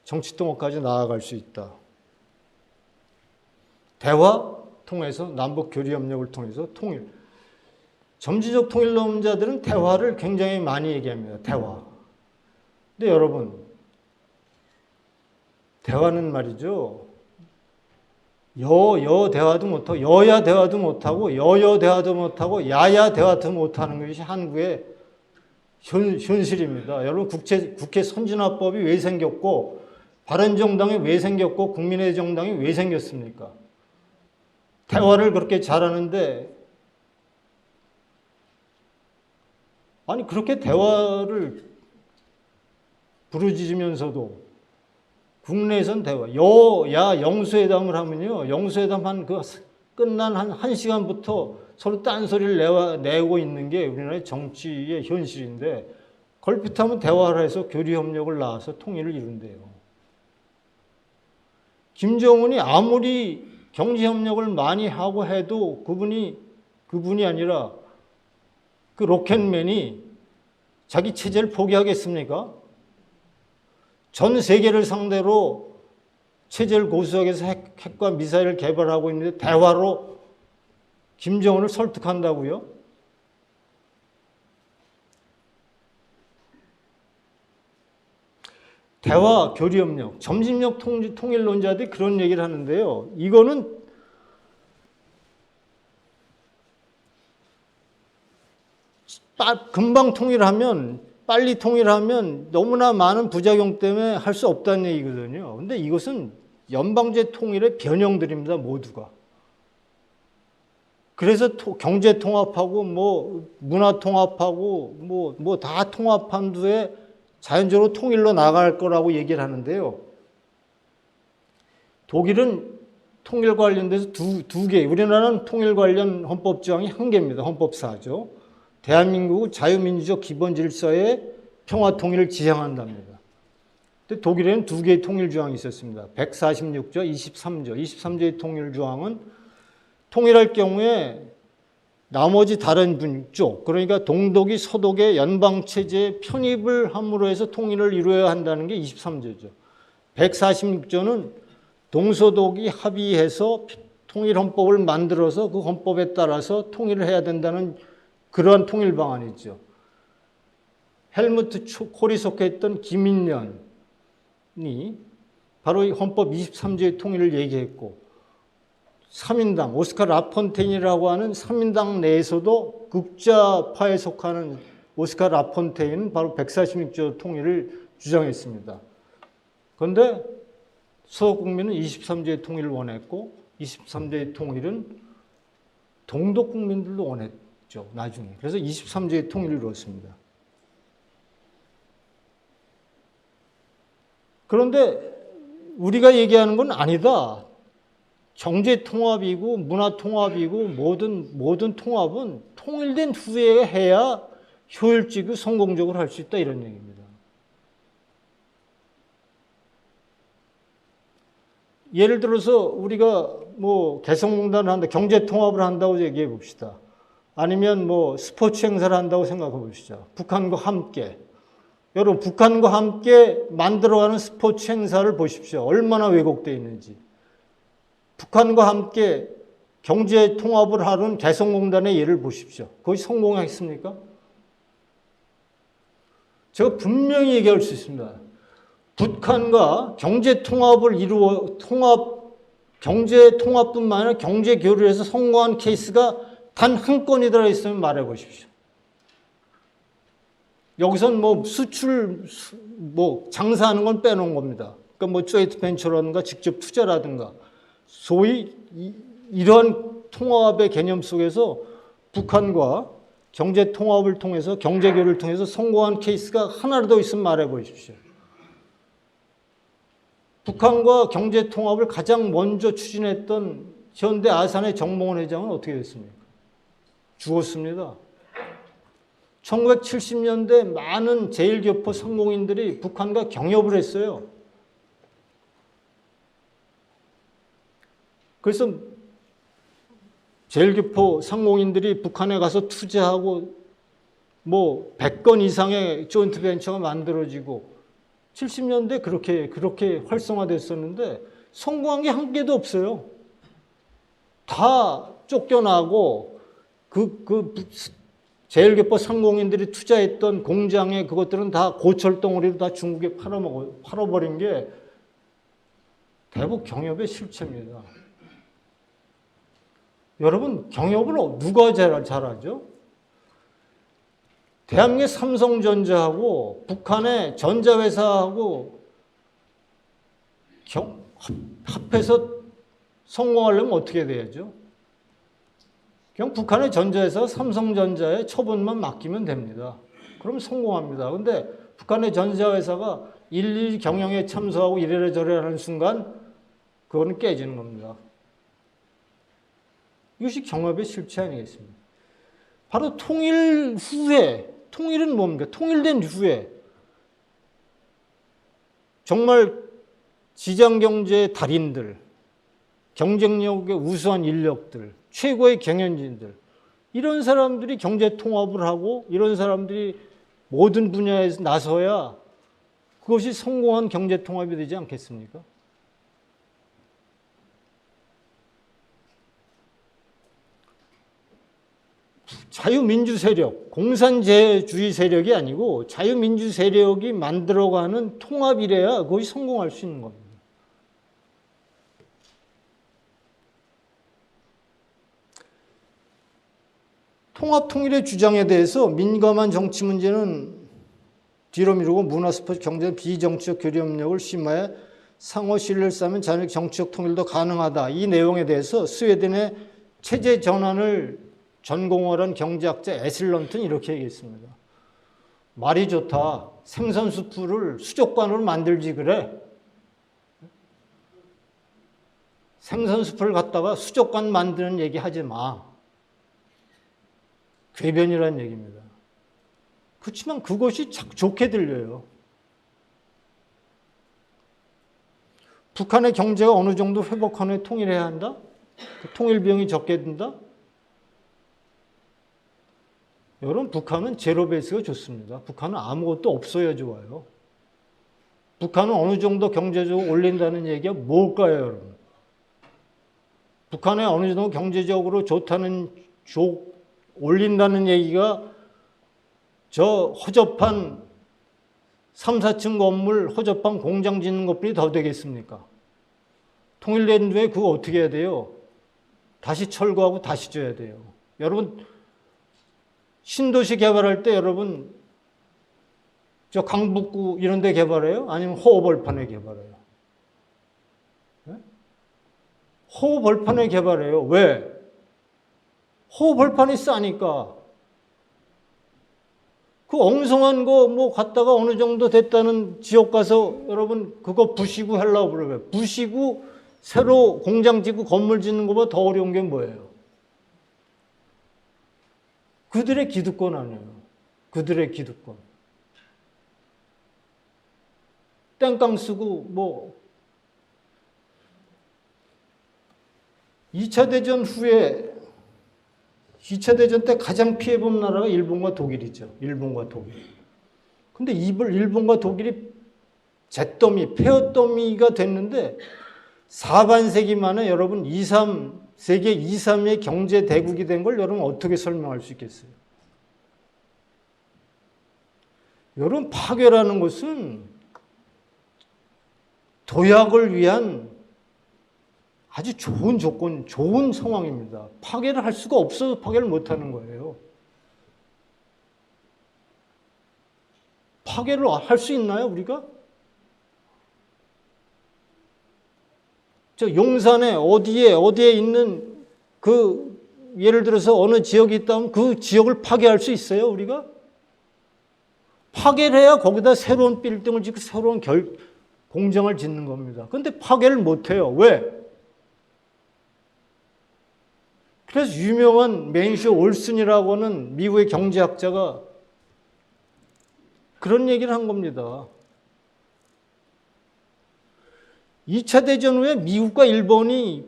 정치 통합까지 나아갈 수 있다. 대화 통해서 남북 교류 협력을 통해서 통일. 점지적 통일론자들은 대화를 굉장히 많이 얘기합니다. 대화. 근데 여러분, 대화는 말이죠. 대화도 못하고 여야 대화도 못하고 여여 대화도 못하고 야야 대화도 못하는 것이 한국의 현실입니다. 여러분 국회 선진화법이 왜 생겼고 바른정당이 왜 생겼고 국민의 정당이 왜 생겼습니까? 대화를 그렇게 잘하는데 아니 그렇게 대화를 부르짖으면서도 국내에선 대화, 여야 영수회담을 하면요. 영수회담 끝난 한 시간부터 서로 딴소리를 내고 있는 게 우리나라의 정치의 현실인데 그걸 비롯하면 대화를 해서 교류협력을 낳아서 통일을 이룬대요. 김정은이 아무리 경제협력을 많이 하고 해도 그분이 아니라 그 로켓맨이 자기 체제를 포기하겠습니까? 전 세계를 상대로 체제를 고수하기 위해서 핵과 미사일을 개발하고 있는데 대화로 김정은을 설득한다고요? 대화, 교류협력, 점진적 통일론자들이 그런 얘기를 하는데요. 이거는 금방 통일하면 빨리 통일하면 너무나 많은 부작용 때문에 할 수 없다는 얘기거든요. 근데 이것은 연방제 통일의 변형들입니다. 모두가. 그래서 경제 통합하고 문화 통합하고 다 통합한 뒤에 자연적으로 통일로 나갈 거라고 얘기를 하는데요. 독일은 통일 관련돼서 두 개, 우리나라는 통일 관련 헌법 조항이 한 개입니다. 헌법사죠. 대한민국은 자유민주적 기본 질서의 평화 통일을 지향한답니다. 근데 독일에는 두 개의 통일 조항이 있었습니다. 146조, 23조. 23조의 통일 조항은 통일할 경우에 나머지 다른 쪽, 그러니까 동독이 서독의 연방체제에 편입을 함으로 해서 통일을 이루어야 한다는 게 23조죠. 146조는 동서독이 합의해서 통일헌법을 만들어서 그 헌법에 따라서 통일을 해야 된다는 그러한 통일 방안이죠. 헬무트 콜이 속했던 김인년이 바로 이 헌법 23조의 통일을 얘기했고 3인당, 오스카 라폰테인이라고 하는 3인당 내에서도 극좌파에 속하는 오스카 라폰테인은 바로 146조 통일을 주장했습니다. 그런데 서독 국민은 23조의 통일을 원했고 23조의 통일은 동독 국민들도 원했죠. 나중에. 그래서 23조의 통일을 이루었습니다. 그런데 우리가 얘기하는 건 아니다. 경제 통합이고 문화 통합이고 모든 통합은 통일된 후에 해야 효율적이고 성공적으로 할 수 있다 이런 얘기입니다. 예를 들어서 우리가 개성공단을 한다, 경제 통합을 한다고 얘기해 봅시다. 아니면 스포츠 행사를 한다고 생각해 봅시다. 북한과 함께 여러분 북한과 함께 만들어가는 스포츠 행사를 보십시오. 얼마나 왜곡되어 있는지. 북한과 함께 경제 통합을 하는 개성공단의 예를 보십시오. 거기 성공했습니까? 제가 분명히 얘기할 수 있습니다. 북한과 경제 통합을 경제 통합뿐만 아니라 경제 교류에서 성공한 케이스가 단 한 건이 들어있으면 말해 보십시오. 여기선 뭐 수출, 뭐 장사하는 건 빼놓은 겁니다. 그러니까 뭐 조이트 벤처라든가 직접 투자라든가 소위 이러한 통합의 개념 속에서 북한과 경제 통합을 통해서 경제 교류를 통해서 성공한 케이스가 하나라도 있으면 말해 보십시오. 북한과 경제 통합을 가장 먼저 추진했던 현대 아산의 정몽원 회장은 어떻게 됐습니까? 죽었습니다. 1970년대 많은 제1교포 상공인들이 북한과 경협을 했어요. 그래서 제1교포 상공인들이 북한에 가서 투자하고 뭐 100건 이상의 조인트 벤처가 만들어지고 70년대 그렇게 활성화됐었는데 성공한 게 한 개도 없어요. 다 쫓겨나고 제1교포 상공인들이 투자했던 공장의 그것들은 다 고철덩어리로 다 중국에 팔아버린 게 대북 경협의 실체입니다. 여러분, 경협을 누가 잘하죠? 대한민국의 삼성전자하고 북한의 전자회사하고 합해서 성공하려면 어떻게 돼야죠? 그냥 북한의 전자회사 삼성전자에 처분만 맡기면 됩니다. 그럼 성공합니다. 그런데 북한의 전자회사가 일일이 경영에 참석하고 이래라 저래라 하는 순간 그거는 깨지는 겁니다. 이것이 경협의 실체 아니겠습니까? 바로 통일 후에, 통일은 뭡니까? 통일된 후에 정말 시장경제의 달인들, 경쟁력의 우수한 인력들, 최고의 경영진들, 이런 사람들이 경제 통합을 하고 이런 사람들이 모든 분야에서 나서야 그것이 성공한 경제 통합이 되지 않겠습니까? 자유민주 세력, 공산제주의 세력이 아니고 자유민주 세력이 만들어가는 통합이래야 그것이 성공할 수 있는 겁니다. 통합 통일의 주장에 대해서 민감한 정치 문제는 뒤로 미루고 문화, 스포츠, 경제, 비정치적 교류 협력을 심화해 상호 신뢰를 쌓으면 자유롭게 정치적 통일도 가능하다. 이 내용에 대해서 스웨덴의 체제 전환을 전공을 한 경제학자 에슬런트는 이렇게 얘기했습니다. 말이 좋다. 생선수프를 수족관으로 만들지 그래. 생선수프를 갖다가 수족관 만드는 얘기 하지 마. 궤변이라는 얘기입니다. 그렇지만 그것이 좋게 들려요. 북한의 경제가 어느 정도 회복한 후에 통일해야 한다? 그 통일 비용이 적게 든다? 여러분, 북한은 제로 베이스가 좋습니다. 북한은 아무것도 없어야 좋아요. 북한은 어느 정도 경제적으로 올린다는 얘기가 뭘까요, 여러분? 북한에 어느 정도 경제적으로 좋다는 올린다는 얘기가 저 허접한 3, 4층 건물, 허접한 공장 짓는 것뿐이 더 되겠습니까? 통일된 후에 그거 어떻게 해야 돼요? 다시 철거하고 다시 줘야 돼요. 여러분, 신도시 개발할 때 여러분 저 강북구 이런 데 개발해요? 아니면 호흡벌판에 개발해요? 네? 호흡벌판에 개발해요. 왜? 호흡벌판이 싸니까. 그 엉성한 거 뭐 갔다가 어느 정도 됐다는 지역 가서 여러분 그거 부시고 하려고 그러면 부시고 새로 공장 짓고 건물 짓는 것보다 더 어려운 게 뭐예요? 그들의 기득권 아니에요. 그들의 기득권. 땡깡 쓰고 뭐 2차 대전 후에 2차 대전 때 가장 피해본 나라가 일본과 독일이죠. 일본과 독일. 근데 일본과 독일이 잿더미, 폐허더미가 됐는데 4반세기 만에 여러분 세계 2, 3위의 경제 대국이 된 걸 여러분 어떻게 설명할 수 있겠어요? 여러분 파괴라는 것은 도약을 위한 아주 좋은 조건, 좋은 상황입니다. 파괴를 할 수가 없어서 파괴를 못하는 거예요. 파괴를 할 수 있나요, 우리가? 저 용산에 어디에 있는 예를 들어서 어느 지역이 있다면 그 지역을 파괴할 수 있어요, 우리가? 파괴를 해야 거기다 새로운 빌딩을 짓고 새로운 공장을 짓는 겁니다. 그런데 파괴를 못 해요. 왜? 그래서 유명한 맨슈 올슨이라고 하는 미국의 경제학자가 그런 얘기를 한 겁니다. 2차 대전 후에 미국과 일본이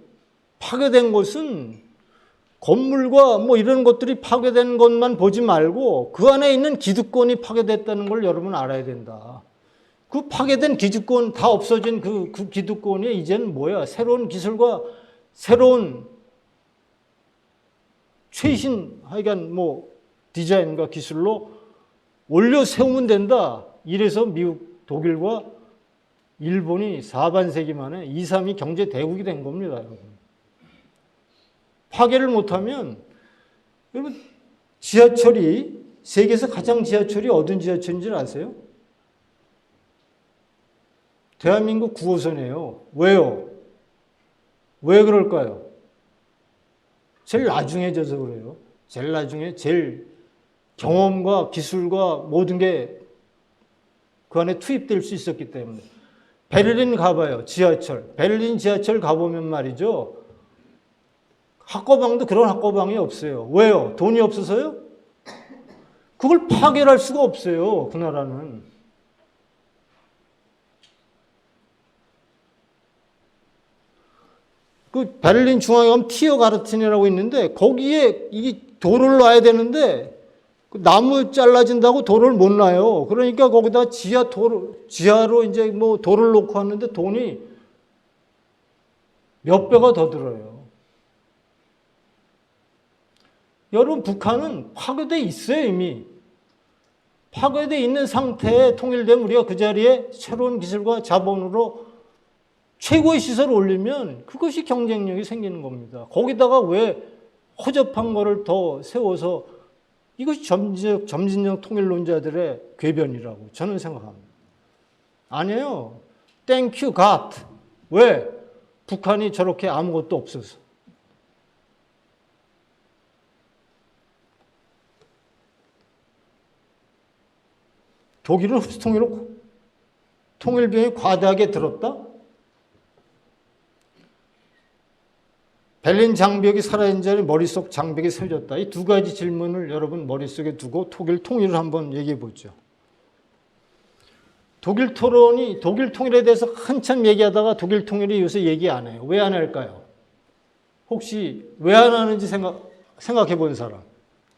파괴된 것은 건물과 이런 것들이 파괴된 것만 보지 말고 그 안에 있는 기득권이 파괴됐다는 걸 여러분 알아야 된다. 그 파괴된 기득권, 다 없어진 그 기득권이 이제는 뭐야? 새로운 기술과 새로운 최신 하여간 디자인과 기술로 올려 세우면 된다. 이래서 미국, 독일과 일본이 4반세기 만에 2, 3위 경제 대국이 된 겁니다, 여러분. 파괴를 못하면 여러분 지하철이 세계에서 가장 지하철이 어떤 지하철인지 아세요? 대한민국 9호선이에요. 왜요? 왜 그럴까요? 제일 나중에 져서 그래요. 제일 나중에 제일 경험과 기술과 모든 게 그 안에 투입될 수 있었기 때문에. 베를린 가봐요. 지하철. 베를린 지하철 가보면 말이죠. 학과방도 그런 학과방이 없어요. 왜요? 돈이 없어서요? 그걸 파괴할 수가 없어요. 그 나라는. 그 베를린 중앙에 가면 티어가르텐이라고 있는데 거기에 이 도로를 놔야 되는데 나무 잘라진다고 도로를 못 놔요. 그러니까 거기다 지하로 이제 도로를 놓고 왔는데 돈이 몇 배가 더 들어요. 여러분 북한은 파괴돼 있어요, 이미. 파괴돼 있는 상태에 통일되면 우리가 그 자리에 새로운 기술과 자본으로 최고의 시설을 올리면 그것이 경쟁력이 생기는 겁니다. 거기다가 왜 허접한 거를 더 세워서 이것이 점진적 통일론자들의 궤변이라고 저는 생각합니다. 아니에요. Thank you, God. 왜? 북한이 저렇게 아무것도 없어서. 독일은 흡수 통일 비용이 과다하게 들었다? 베를린 장벽이 사라진 자리 머릿속 장벽이 세워졌다. 이 두 가지 질문을 여러분 머릿속에 두고 독일 통일을 한번 얘기해 보죠. 독일 통일에 대해서 한참 얘기하다가 독일 통일이 요새 얘기 안 해요. 왜 안 할까요? 혹시 왜 안 하는지 생각해 본 사람.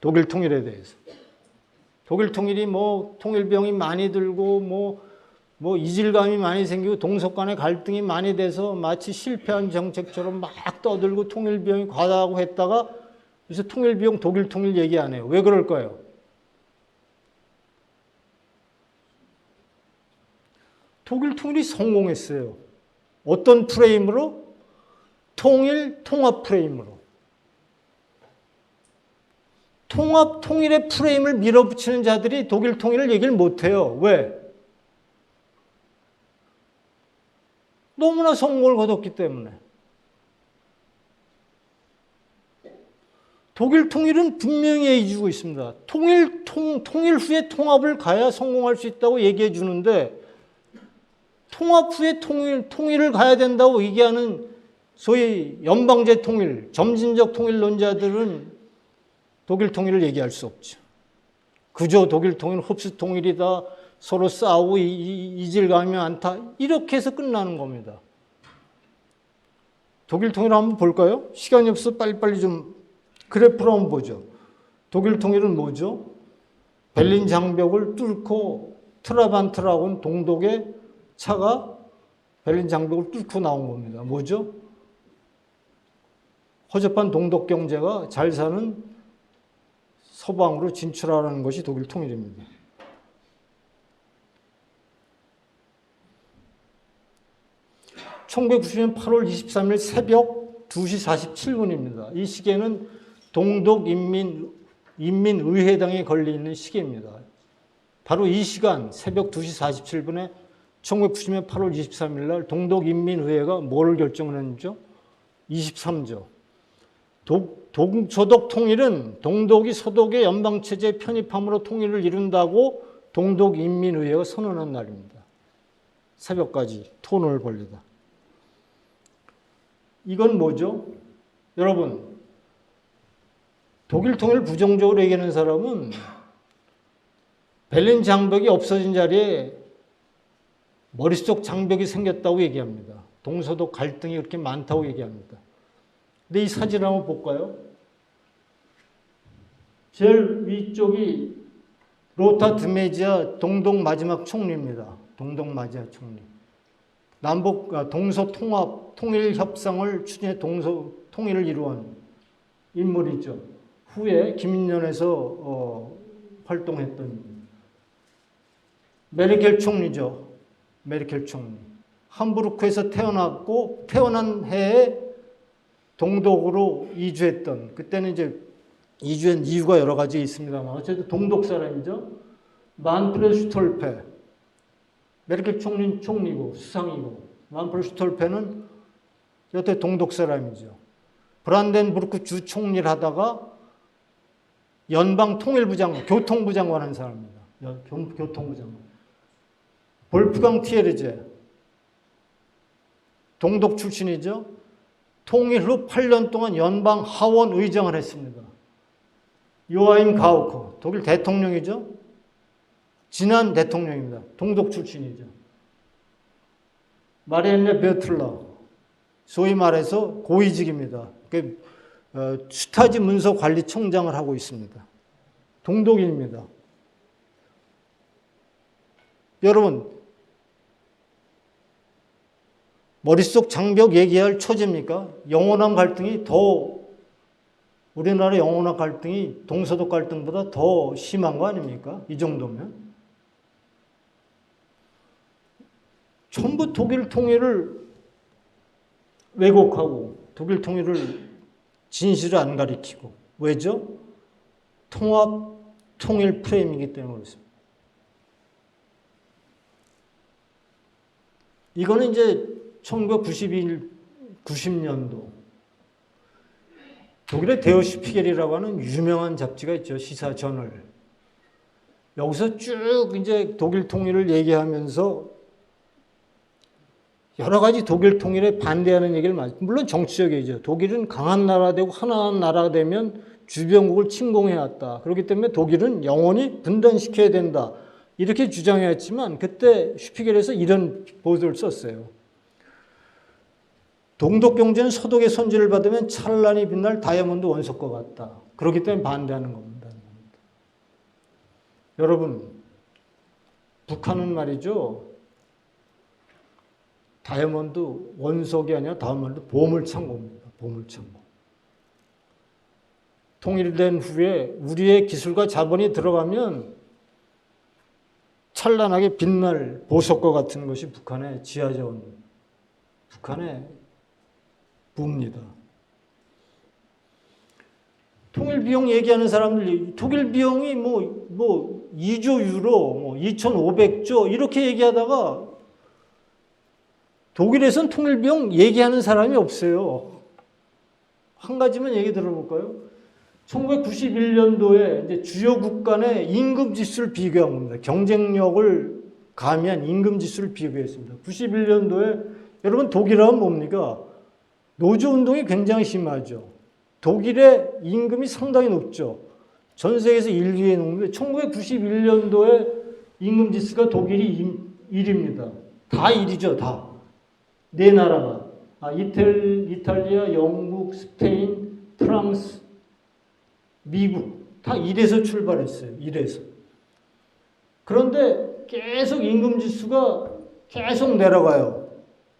독일 통일에 대해서. 독일 통일이 통일병이 많이 들고 이질감이 많이 생기고 동속 간의 갈등이 많이 돼서 마치 실패한 정책처럼 막 떠들고 통일비용이 과다하고 했다가 그래서 통일비용 독일 통일 얘기 안 해요. 왜 그럴까요? 독일 통일이 성공했어요. 어떤 프레임으로? 통합 프레임으로. 통일의 프레임을 밀어붙이는 자들이 독일 통일을 얘기를 못해요. 왜? 너무나 성공을 거뒀기 때문에. 독일 통일은 분명히 얘기해주고 있습니다. 통일 후에 통합을 가야 성공할 수 있다고 얘기해 주는데 통합 후에 통일을 가야 된다고 얘기하는 소위 연방제 통일, 점진적 통일론자들은 독일 통일을 얘기할 수 없죠. 그저 독일 통일은 흡수 통일이다. 서로 싸우고 이질감이 많다. 이렇게 해서 끝나는 겁니다. 독일 통일 한번 볼까요? 시간이 없어 빨리빨리 좀 그래프로 한번 보죠. 독일 통일은 뭐죠? 베를린 장벽을 뚫고 트라반트라고는 동독의 차가 베를린 장벽을 뚫고 나온 겁니다. 뭐죠? 허접한 동독 경제가 잘 사는 서방으로 진출하라는 것이 독일 통일입니다. (1990년 8월 23일) 새벽 2시 47분입니다. 이 시계는 동독 인민의회당에 걸려있는 시계입니다. 바로 이 시간 새벽 2시 47분에 1990년 8월 23일 날 동독인민의회가 뭐를 결정을 했죠? 23조. 동서독 통일은 동독이 서독의 연방체제에 편입함으로 통일을 이룬다고 동독인민의회가 선언한 날입니다. 새벽까지 토론을 벌리다. 이건 뭐죠? 여러분, 독일 통일을 부정적으로 얘기하는 사람은 베를린 장벽이 없어진 자리에 머릿속 장벽이 생겼다고 얘기합니다. 동서독 갈등이 그렇게 많다고 얘기합니다. 근데 이 사진을 한번 볼까요? 제일 위쪽이 로타 드메지아 동독 마지막 총리입니다. 동독 마지막 총리. 동서 통합, 통일 협상을 추진해 동서 통일을 이루은 인물이죠. 후에 김인년에서 활동했던 메르켈 총리죠. 메르켈 총리. 함부르크에서 태어났고 태어난 해에 동독으로 이주했던, 그때는 이제 이주한 이유가 여러 가지 있습니다만 어쨌든 동독 사람이죠. 만프레드 슈톨페. 메르켈 총리는 총리고 수상이고, 만프레드 슈톨페는 여태 동독 사람이죠. 브란덴부르크 주 총리를 하다가 연방 통일부 장관, 교통부 장관 한 사람입니다. 교통부 장관. 볼프강 티에르제. 동독 출신이죠. 통일 후 8년 동안 연방 하원 의장을 했습니다. 요하임 가우크, 독일 대통령이죠. 지난 대통령입니다. 동독 출신이죠. 마리엔네 베틀러, 소위 말해서 고위직입니다. 슈타지 문서관리청장을 하고 있습니다. 동독인입니다. 여러분, 머릿속 장벽 얘기할 처지입니까? 영원한 갈등이 우리나라 영원한 갈등이 동서독 갈등보다 더 심한 거 아닙니까? 이 정도면. 전부 독일 통일을 왜곡하고 독일 통일을 진실을 안 가리키고. 왜죠? 통합, 통일 프레임이기 때문에 그렇습니다. 이거는 이제 1990년도 독일의 데어 슈피겔이라고 하는 유명한 잡지가 있죠. 시사 저널. 여기서 쭉 이제 독일 통일을 얘기하면서 여러 가지 독일 통일에 반대하는 얘기를 많이, 물론 정치적이죠. 독일은 강한 나라 되고 하나한 나라가 되면 주변국을 침공해왔다. 그렇기 때문에 독일은 영원히 분단시켜야 된다. 이렇게 주장해왔지만 그때 슈피겔에서 이런 보도를 썼어요. 동독 경제는 서독의 선지를 받으면 찬란히 빛날 다이아몬드 원석과 같다. 그렇기 때문에 반대하는 겁니다. 여러분, 북한은 말이죠. 다이아몬드 원석이 아니라 다이아몬드 보물창고입니다. 보물창고. 통일된 후에 우리의 기술과 자본이 들어가면 찬란하게 빛날 보석과 같은 것이 북한의 지하자원, 북한의 부입니다. 통일 비용 얘기하는 사람들, 독일 비용이 뭐 2조 유로, 2,500조 이렇게 얘기하다가 독일에선 통일 비용 얘기하는 사람이 없어요. 한 가지만 얘기 들어볼까요? 1991년도에 이제 주요 국가 내 임금 지수를 비교한 겁니다. 경쟁력을 가미한 임금 지수를 비교했습니다. 91년도에 여러분 독일은 뭡니까? 노조 운동이 굉장히 심하죠. 독일의 임금이 상당히 높죠. 전 세계에서 1위에 놓는데 1991년도에 임금 지수가 독일이 1위입니다. 다 1위죠, 다. 네 나라가. 이탈리아, 영국, 스페인, 프랑스, 미국 다 1에서 출발했어요. 1에서. 그런데 계속 임금 지수가 계속 내려가요.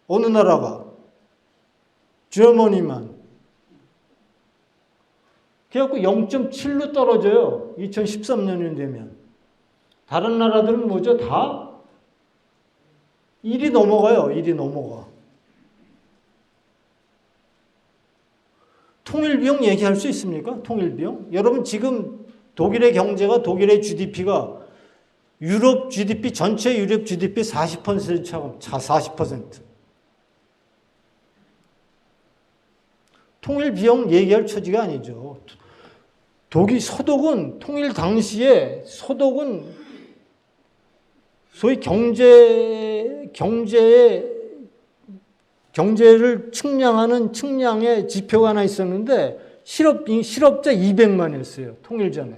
어느 나라가? 저머니만. 그래갖고 0.7로 떨어져요. 2013년이 되면. 다른 나라들은 뭐죠? 다 1이 넘어가요. 1이 넘어가. 통일비용 얘기할 수 있습니까? 통일비용? 여러분 지금 독일의 경제가 독일의 GDP가 유럽 GDP 전체 유럽 GDP 40% 차 40%. 통일비용 얘기할 처지가 아니죠. 독일 서독은 통일 당시에 서독은 소위 경제를 측량하는 측량의 지표가 하나 있었는데 실업자 200만이었어요. 통일 전에.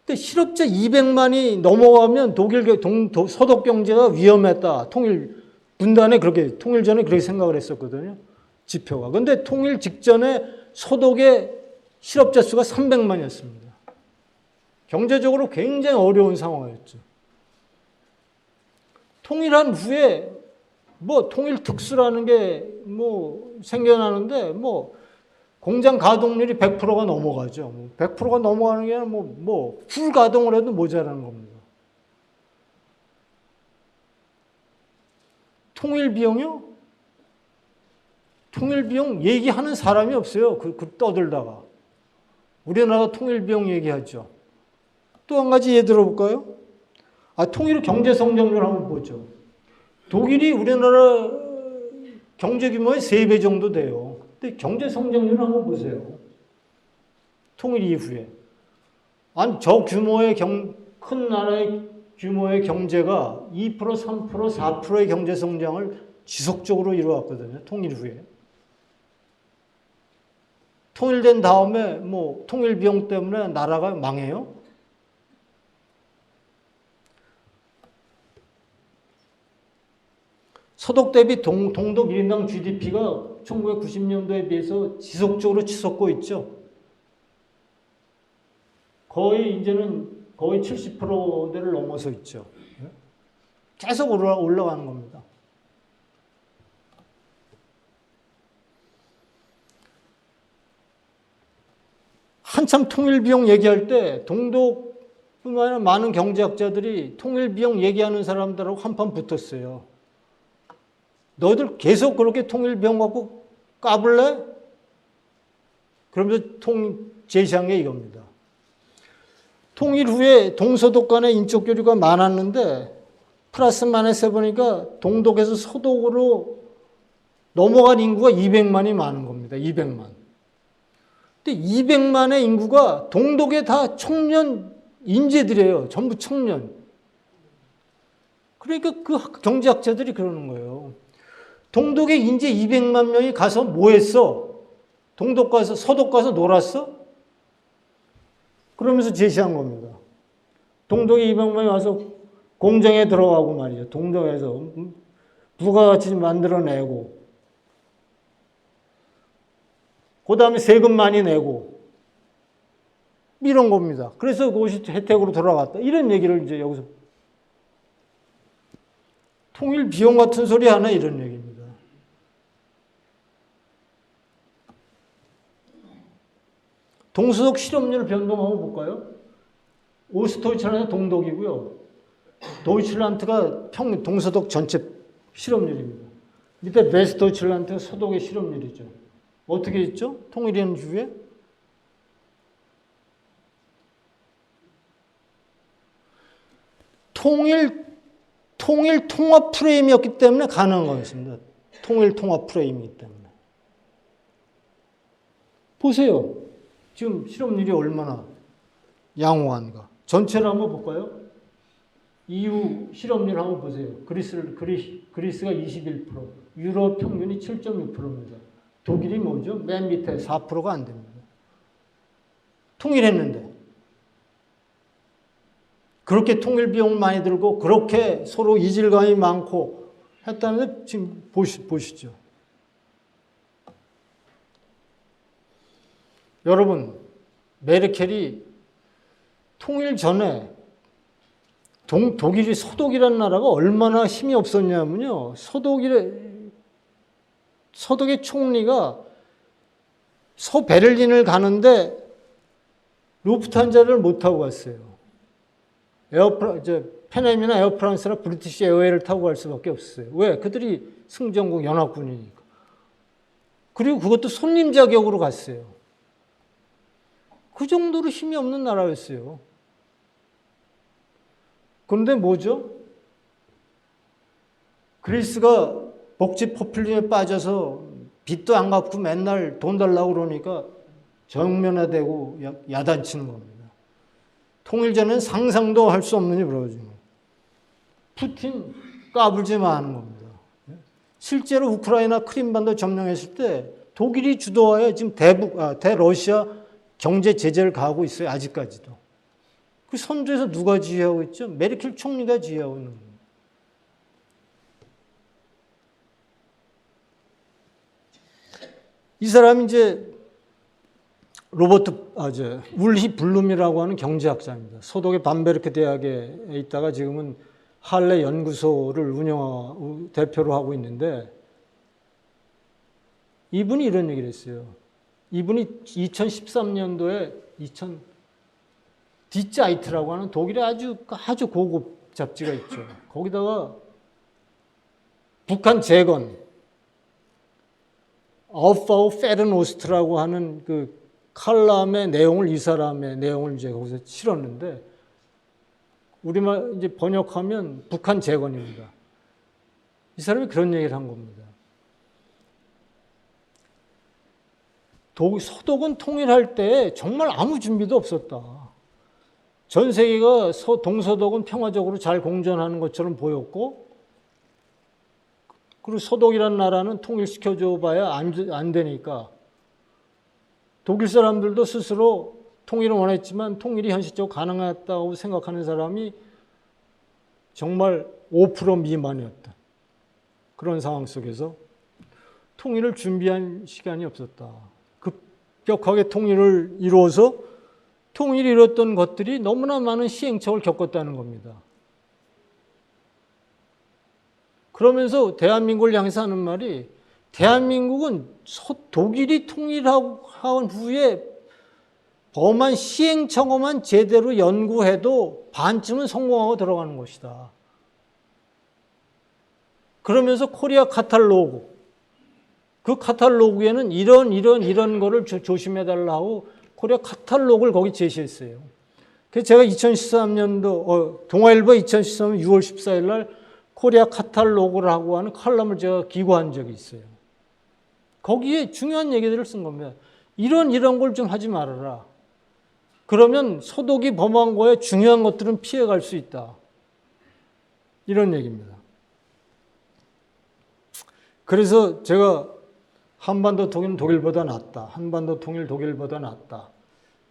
근데 실업자 200만이 넘어가면 서독 경제가 위험했다. 통일 분단에 그렇게 통일 전에 그렇게 생각을 했었거든요. 지표가. 근데 통일 직전에 서독의 실업자 수가 300만이었습니다. 경제적으로 굉장히 어려운 상황이었죠. 통일한 후에 통일 특수라는 게 생겨나는데 공장 가동률이 100%가 넘어가죠. 100%가 넘어가는 게 아니라 풀 가동을 해도 모자라는 겁니다. 통일 비용이요? 통일 비용 얘기하는 사람이 없어요. 떠들다가. 우리나라 통일 비용 얘기하죠. 또 한 가지 예를 들어볼까요? 통일 경제 성장률 한번 보죠. 독일이 우리나라 경제 규모의 3배 정도 돼요. 근데 경제 성장률 한번 보세요. 통일 이후에. 저 규모의 큰 나라의 규모의 경제가 2%, 3%, 4%의 경제 성장을 지속적으로 이루어왔거든요. 통일 후에. 통일된 다음에 통일 비용 때문에 나라가 망해요? 서독 대비 동독 1인당 GDP가 1990년도에 비해서 지속적으로 치솟고 있죠. 이제는 거의 70%대를 넘어서 있죠. 계속 올라가는 겁니다. 한참 통일 비용 얘기할 때 동독뿐만 아니라 많은 경제학자들이 통일 비용 얘기하는 사람들하고 한판 붙었어요. 너희들 계속 그렇게 통일 비용 갖고 까불래? 그러면서 제시한 게 이겁니다. 통일 후에 동서독 간의 인적 교류가 많았는데 플러스 마이너스 해보니까 동독에서 서독으로 넘어간 인구가 200만이 많은 겁니다. 200만. 근데 200만의 인구가 동독에 다 청년 인재들이에요. 전부 청년. 그러니까 그 경제학자들이 그러는 거예요. 동독에 인재 200만 명이 가서 뭐 했어? 서독 가서 놀았어? 그러면서 제시한 겁니다. 동독에 200만이 와서 공장에 들어가고 말이죠. 동독에서 부가가치 만들어내고 그 다음에 세금 많이 내고 이런 겁니다. 그래서 그것이 혜택으로 돌아갔다. 이런 얘기를 이제 여기서 통일 비용 같은 소리 하나 이런 얘기입니다. 동서독 실업률 변동 한번 볼까요? 오스트도이칠란트 동독이고요. 도이칠란트가 동서독 전체 실업률입니다. 밑에 웨스트도이칠란트가 서독의 실업률이죠. 어떻게 있죠? 통일한 이후에? 통일 통합 프레임이었기 때문에 가능한 거였습니다. 통일 통합 프레임이기 때문에. 보세요. 지금 실업률이 얼마나 양호한가. 전체를 한번 볼까요? EU 실업률 한번 보세요. 그리스가 21%, 유럽 평균이 7.6%입니다. 독일이 뭐죠? 맨 밑에 4%가 안 됩니다. 통일했는데. 그렇게 통일 비용을 많이 들고 그렇게 서로 이질감이 많고 했다는데 지금 보시죠. 여러분, 메르켈이 통일 전에 독일이 서독이라는 나라가 얼마나 힘이 없었냐면요. 서독의 총리가 서베를린을 가는데 루프트한자를 못 타고 갔어요. 페넴이나 에어프랑스나 브리티시 에어웨이를 타고 갈 수밖에 없었어요. 왜? 그들이 승전국 연합군이니까. 그리고 그것도 손님 자격으로 갔어요. 그 정도로 힘이 없는 나라였어요. 그런데 뭐죠? 그리스가 복지 포퓰리즘에 빠져서 빚도 안 갚고 맨날 돈 달라고 그러니까 정면화되고 야단치는 겁니다. 통일 전엔 상상도 할 수 없는 일을 지금. 푸틴 까불지 마는 겁니다. 실제로 우크라이나 크림반도 점령했을 때 독일이 주도하여 지금 대러시아 경제 제재를 가하고 있어요. 아직까지도. 그 선두에서 누가 지휘하고 있죠? 메르켈 총리가 지휘하고 있는 겁니다. 이 사람이 이제 울히 블룸이라고 하는 경제학자입니다. 서독의 밤베르크 대학에 있다가 지금은 할레 연구소를 대표로 하고 있는데 이분이 이런 얘기를 했어요. 이분이 2013년도에 디자이트라고 하는 독일의 아주 고급 잡지가 있죠. 거기다가 북한 재건, 아우파우 페르노스트라고 하는 그 칼럼의 내용을 이 사람의 내용을 이제 거기서 실었는데 우리말 이제 번역하면 북한 재건입니다. 이 사람이 그런 얘기를 한 겁니다. 서독은 통일할 때 정말 아무 준비도 없었다. 전 세계가 동서독은 평화적으로 잘 공존하는 것처럼 보였고, 그리고 서독이라는 나라는 통일시켜줘 봐야 안 되니까 독일 사람들도 스스로 통일을 원했지만 통일이 현실적으로 가능했다고 생각하는 사람이 정말 5% 미만이었다. 그런 상황 속에서 통일을 준비한 시간이 없었다. 급격하게 통일을 이루어서 통일이 이뤘던 것들이 너무나 많은 시행착오를 겪었다는 겁니다. 그러면서 대한민국을 향해서 하는 말이 대한민국은 독일이 통일한 후에 범한 시행착오만 제대로 연구해도 반쯤은 성공하고 들어가는 것이다. 그러면서 코리아 카탈로그, 그 카탈로그에는 이런 거를 조심해달라고 코리아 카탈로그를 거기 제시했어요. 그래서 제가 2013년도, 동아일보 2013년 6월 14일 날 코리아 카탈로그라고 하는 칼럼을 제가 기고한 적이 있어요. 거기에 중요한 얘기들을 쓴 겁니다. 이런 걸 좀 하지 말아라. 그러면 서독이 범한 거에 중요한 것들은 피해갈 수 있다. 이런 얘기입니다. 그래서 제가 한반도 통일은 독일보다 낫다. 한반도 통일 독일보다 낫다.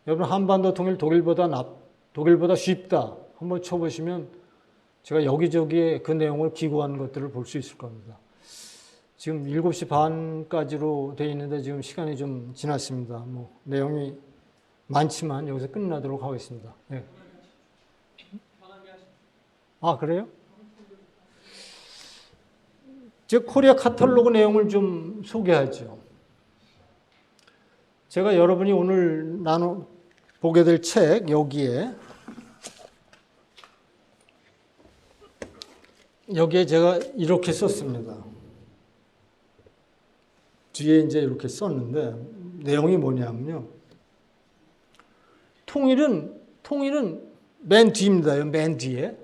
여러분 한반도 통일 독일보다 쉽다. 한번 쳐보시면 제가 여기저기에 그 내용을 기고한 것들을 볼 수 있을 겁니다. 지금 7시 반까지로 돼 있는데 지금 시간이 좀 지났습니다. 내용이 많지만 여기서 끝나도록 하겠습니다. 네. 아, 그래요? 즉 코리아 카탈로그 내용을 좀 소개하죠. 제가 여러분이 오늘 보게 될 책 여기에 제가 이렇게 썼습니다. 뒤에 이제 이렇게 썼는데 내용이 뭐냐면요. 통일은 맨 뒤입니다. 맨 뒤에.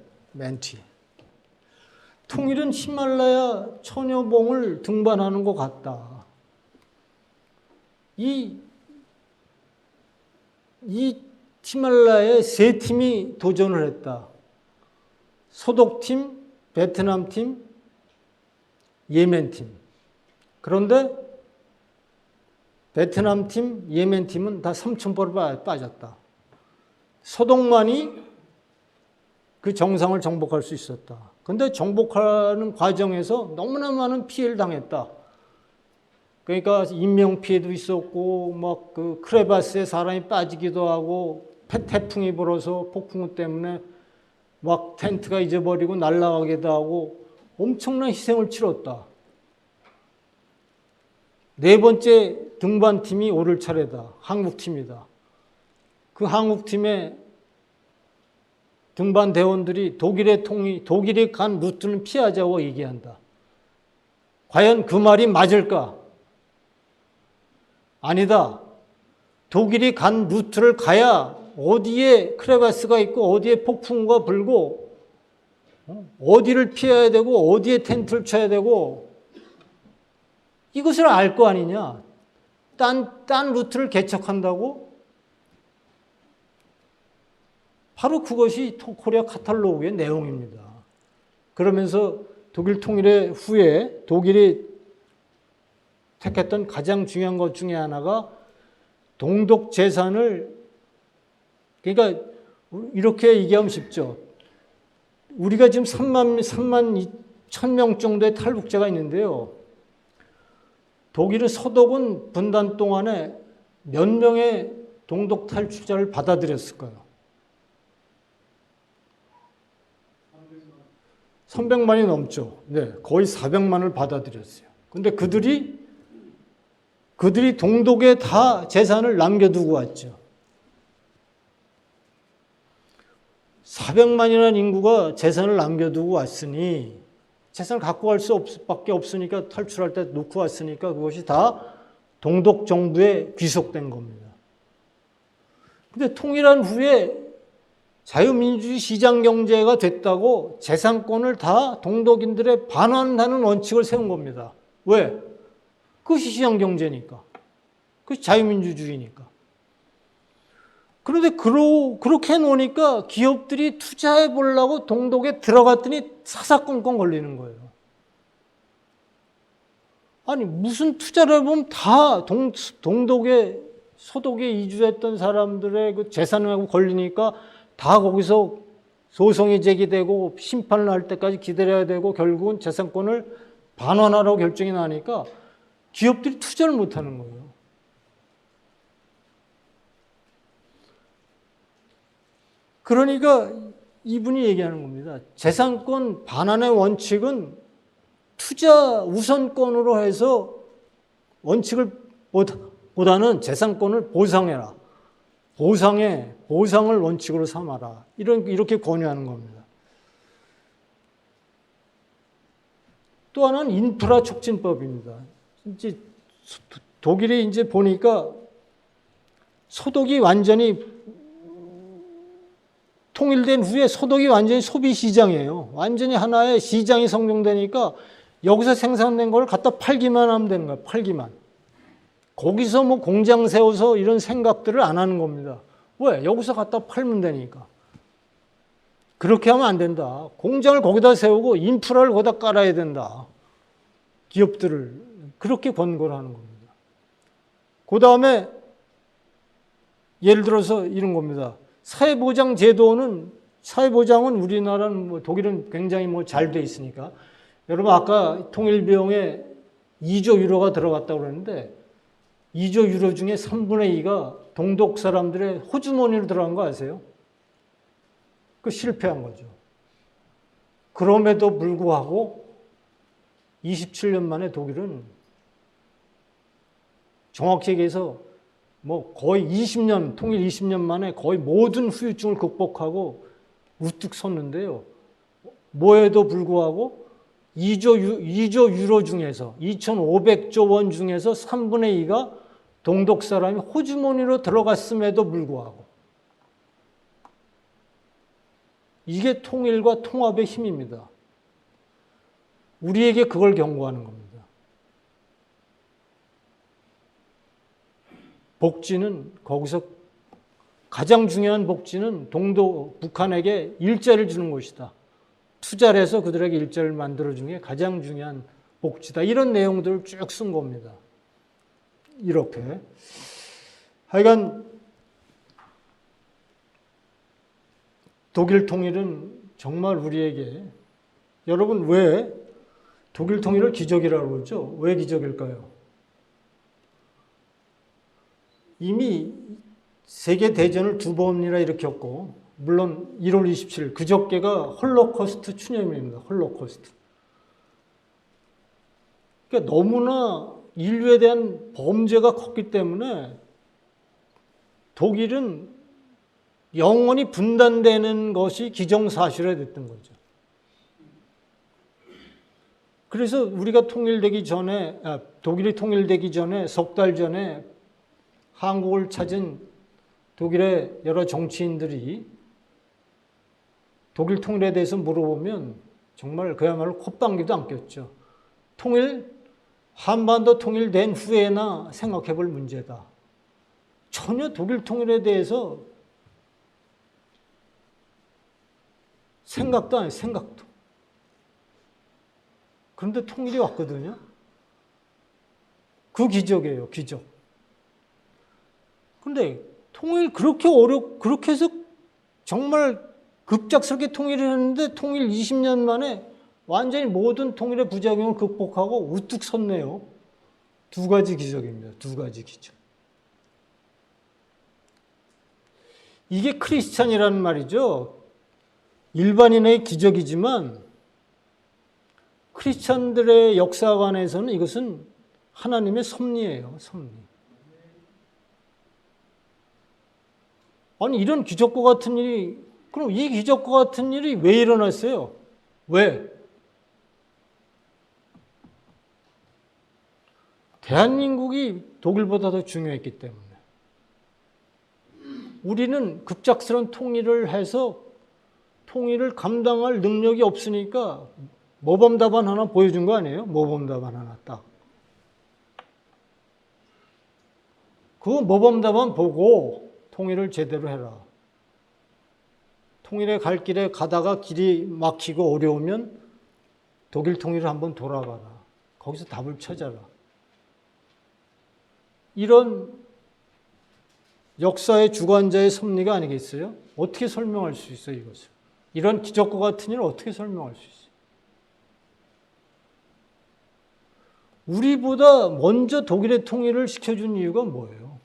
통일은 히말라야 천여봉을 등반하는 것 같다. 이 히말라야에 세 팀이 도전을 했다. 서독팀, 베트남팀, 예멘팀. 그런데 베트남팀, 예멘팀은 다 삼천포로 빠졌다. 서독만이 그 정상을 정복할 수 있었다. 그런데 정복하는 과정에서 너무나 많은 피해를 당했다. 그러니까 인명피해도 있었고, 막 그 크레바스에 사람이 빠지기도 하고, 태풍이 불어서 폭풍우 때문에 막 텐트가 잊어버리고 날아가기도 하고 엄청난 희생을 치렀다. 네 번째 등반팀이 오를 차례다. 한국팀이다. 그 한국팀의 등반 대원들이 독일이 간 루트는 피하자고 얘기한다. 과연 그 말이 맞을까? 아니다. 독일이 간 루트를 가야 어디에 크레바스가 있고 어디에 폭풍우가 불고 어디를 피해야 되고 어디에 텐트를 쳐야 되고 이것을 알 거 아니냐. 딴 루트를 개척한다고? 바로 그것이 코리아 카탈로그의 내용입니다. 그러면서 독일 통일의 후에 독일이 택했던 가장 중요한 것 중에 하나가 동독 재산을, 그러니까 이렇게 얘기하면 쉽죠. 우리가 지금 3만 1,000명 정도의 탈북자가 있는데요. 독일은 서독은 분단 동안에 몇 명의 동독 탈출자를 받아들였을까요? 300만이 넘죠. 네, 거의 400만을 받아들였어요. 근데 그들이 동독에 다 재산을 남겨두고 왔죠. 400만이라는 인구가 재산을 남겨두고 왔으니 재산을 갖고 갈 수밖에 없으니까 탈출할 때 놓고 왔으니까 그것이 다 동독 정부에 귀속된 겁니다. 근데 통일한 후에 자유민주주의 시장경제가 됐다고 재산권을 다 동독인들의 반환하는 원칙을 세운 겁니다. 왜? 그것이 시장경제니까. 그것이 자유민주주의니까. 그런데 그렇게 해놓으니까 기업들이 투자해 보려고 동독에 들어갔더니 사사건건 걸리는 거예요. 아니 무슨 투자를 해보면 다 동독에 서독에 이주했던 사람들의 그 재산하고 걸리니까 다 거기서 소송이 제기되고 심판을 할 때까지 기다려야 되고 결국은 재산권을 반환하라고 결정이 나니까 기업들이 투자를 못하는 거예요. 그러니까 이분이 얘기하는 겁니다. 재산권 반환의 원칙은 투자 우선권으로 해서 원칙을 보다는 재산권을 보상해라. 보상을 원칙으로 삼아라. 이렇게 권유하는 겁니다. 또 하나는 인프라 촉진법입니다. 이제 독일이 이제 보니까 소독이 완전히 통일된 후에 소독이 완전히 소비 시장이에요. 완전히 하나의 시장이 성공되니까 여기서 생산된 걸 갖다 팔기만 하면 되는 거예요. 팔기만. 거기서 뭐 공장 세워서 이런 생각들을 안 하는 겁니다. 왜? 여기서 갖다 팔면 되니까. 그렇게 하면 안 된다. 공장을 거기다 세우고 인프라를 거기다 깔아야 된다. 기업들을. 그렇게 권고를 하는 겁니다. 그 다음에 예를 들어서 이런 겁니다. 사회보장은 우리나라는 뭐 독일은 굉장히 뭐 잘 돼 있으니까. 여러분 아까 통일비용에 2조 유로가 들어갔다고 그랬는데 2조 유로 중에 3분의 2가 동독 사람들의 호주머니로 들어간 거 아세요? 그 실패한 거죠. 그럼에도 불구하고 27년 만에 독일은 정확히 얘기해서 뭐 거의 20년, 통일 20년 만에 거의 모든 후유증을 극복하고 우뚝 섰는데요. 뭐에도 불구하고 2조 유로 중에서 2,500조 원 중에서 3분의 2가 동독 사람이 호주머니로 들어갔음에도 불구하고 이게 통일과 통합의 힘입니다. 우리에게 그걸 경고하는 겁니다. 복지는 거기서 가장 중요한 복지는 북한에게 일자리를 주는 것이다. 투자를 해서 그들에게 일자리를 만들어주는 게 가장 중요한 복지다. 이런 내용들을 쭉 쓴 겁니다. 이렇게. 하여간 독일 통일은 정말 우리에게, 여러분 왜 독일 통일을 기적이라고 그러죠? 왜 기적일까요? 이미 세계대전을 2번이나 일으켰고 물론 1월 27일 그저께가 홀로코스트 추념일입니다. 홀로코스트. 그러니까 너무나 인류에 대한 범죄가 컸기 때문에 독일은 영원히 분단되는 것이 기정사실화 됐던 거죠. 그래서 우리가 통일되기 전에, 독일이 통일되기 전에 석 달 전에 한국을 찾은 독일의 여러 정치인들이 독일 통일에 대해서 물어보면 정말 그야말로 콧방귀도 안 꼈죠. 한반도 통일된 후에나 생각해 볼 문제다. 전혀 독일 통일에 대해서 생각도 안 해요, 생각도. 그런데 통일이 왔거든요. 그 기적이에요, 기적. 근데 통일 그렇게 해서 정말 급작스럽게 통일을 했는데 통일 20년 만에 완전히 모든 통일의 부작용을 극복하고 우뚝 섰네요. 두 가지 기적입니다. 두 가지 기적. 이게 크리스찬이라는 말이죠. 일반인의 기적이지만 크리스찬들의 역사관에서는 이것은 하나님의 섭리예요. 섭리. 아니 이런 기적과 같은 일이 그럼 이 기적과 같은 일이 왜 일어났어요? 왜? 대한민국이 독일보다 더 중요했기 때문에. 우리는 급작스러운 통일을 해서 통일을 감당할 능력이 없으니까 모범답안 하나 보여준 거 아니에요? 모범답안 하나 딱. 그 모범답안 보고 통일을 제대로 해라. 통일에 갈 길에 가다가 길이 막히고 어려우면 독일 통일을 한번 돌아봐라. 거기서 답을 찾아라. 이런 역사의 주관자의 섭리가 아니겠어요? 어떻게 설명할 수 있어요, 이것을? 이런 기적과 같은 일을 어떻게 설명할 수 있어요? 우리보다 먼저 독일의 통일을 시켜준 이유가 뭐예요?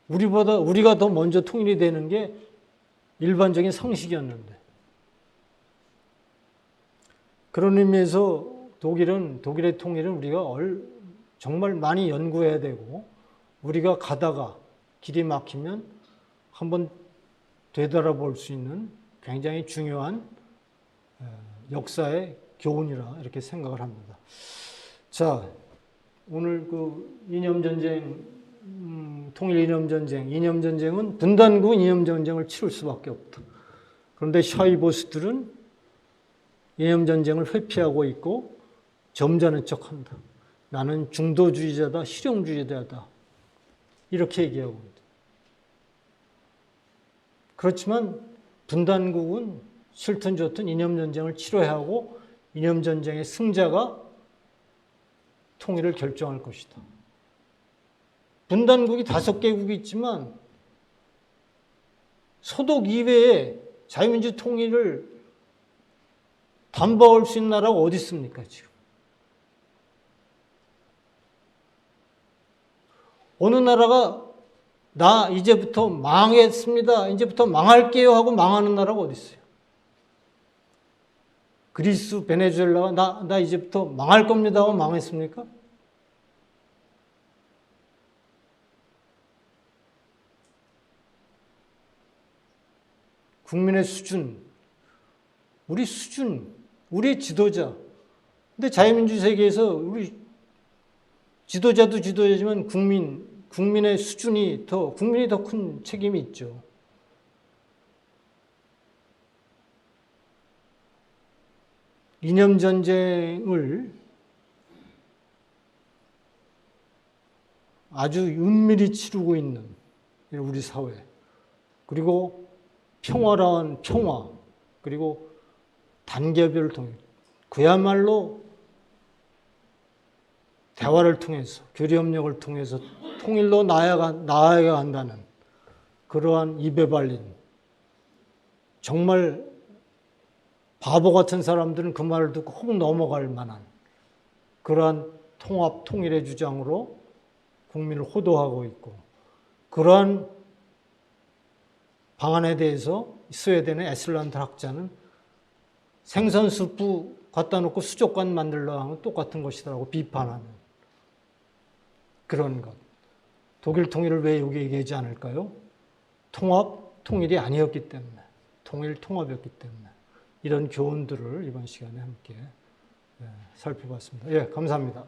우리가 더 먼저 통일이 되는 게 일반적인 상식이었는데. 그런 의미에서 독일의 통일은 우리가 정말 많이 연구해야 되고, 우리가 가다가 길이 막히면 한번 되돌아볼 수 있는 굉장히 중요한 역사의 교훈이라 이렇게 생각을 합니다. 자, 오늘 그 통일 이념전쟁은 분단국 이념전쟁을 치를 수밖에 없다. 그런데 샤이보스들은 이념전쟁을 회피하고 있고 점잖은 척한다. 나는 중도주의자다, 실용주의자다. 이렇게 얘기하고 있다. 그렇지만 분단국은 싫든 좋든 이념전쟁을 치러야 하고 이념전쟁의 승자가 통일을 결정할 것이다. 분단국이 5개국이 있지만 소독 이외에 자유민주 통일을 담보할 수 있는 나라가 어디 있습니까, 지금? 어느 나라가 나 이제부터 망했습니다, 이제부터 망할게요 하고 망하는 나라가 어디 있어요? 그리스, 베네수엘라가 나 이제부터 망할 겁니다 하고 망했습니까? 국민의 수준, 우리 지도자. 근데 자유민주 세계에서 우리 지도자도 지도자지만 국민의 수준이 국민이 더 큰 책임이 있죠. 이념전쟁을 아주 은밀히 치르고 있는 우리 사회, 그리고 평화로운 평화, 그리고 단계별을 통해 그야말로 대화를 통해서, 교류협력을 통해서 통일로 나아가야 한다는 그러한 입에 발린, 정말 바보 같은 사람들은 그 말을 듣고 혹 넘어갈 만한 그러한 통일의 주장으로 국민을 호도하고 있고, 그러한 방안에 대해서 스웨덴의 에슬란드 학자는 생선 수프 갖다 놓고 수족관 만들려 하면 똑같은 것이라고 비판하는 그런 것. 독일 통일을 왜 여기 얘기하지 않을까요? 통일이 아니었기 때문에, 통일 통합이었기 때문에 이런 교훈들을 이번 시간에 함께 살펴봤습니다. 예, 감사합니다.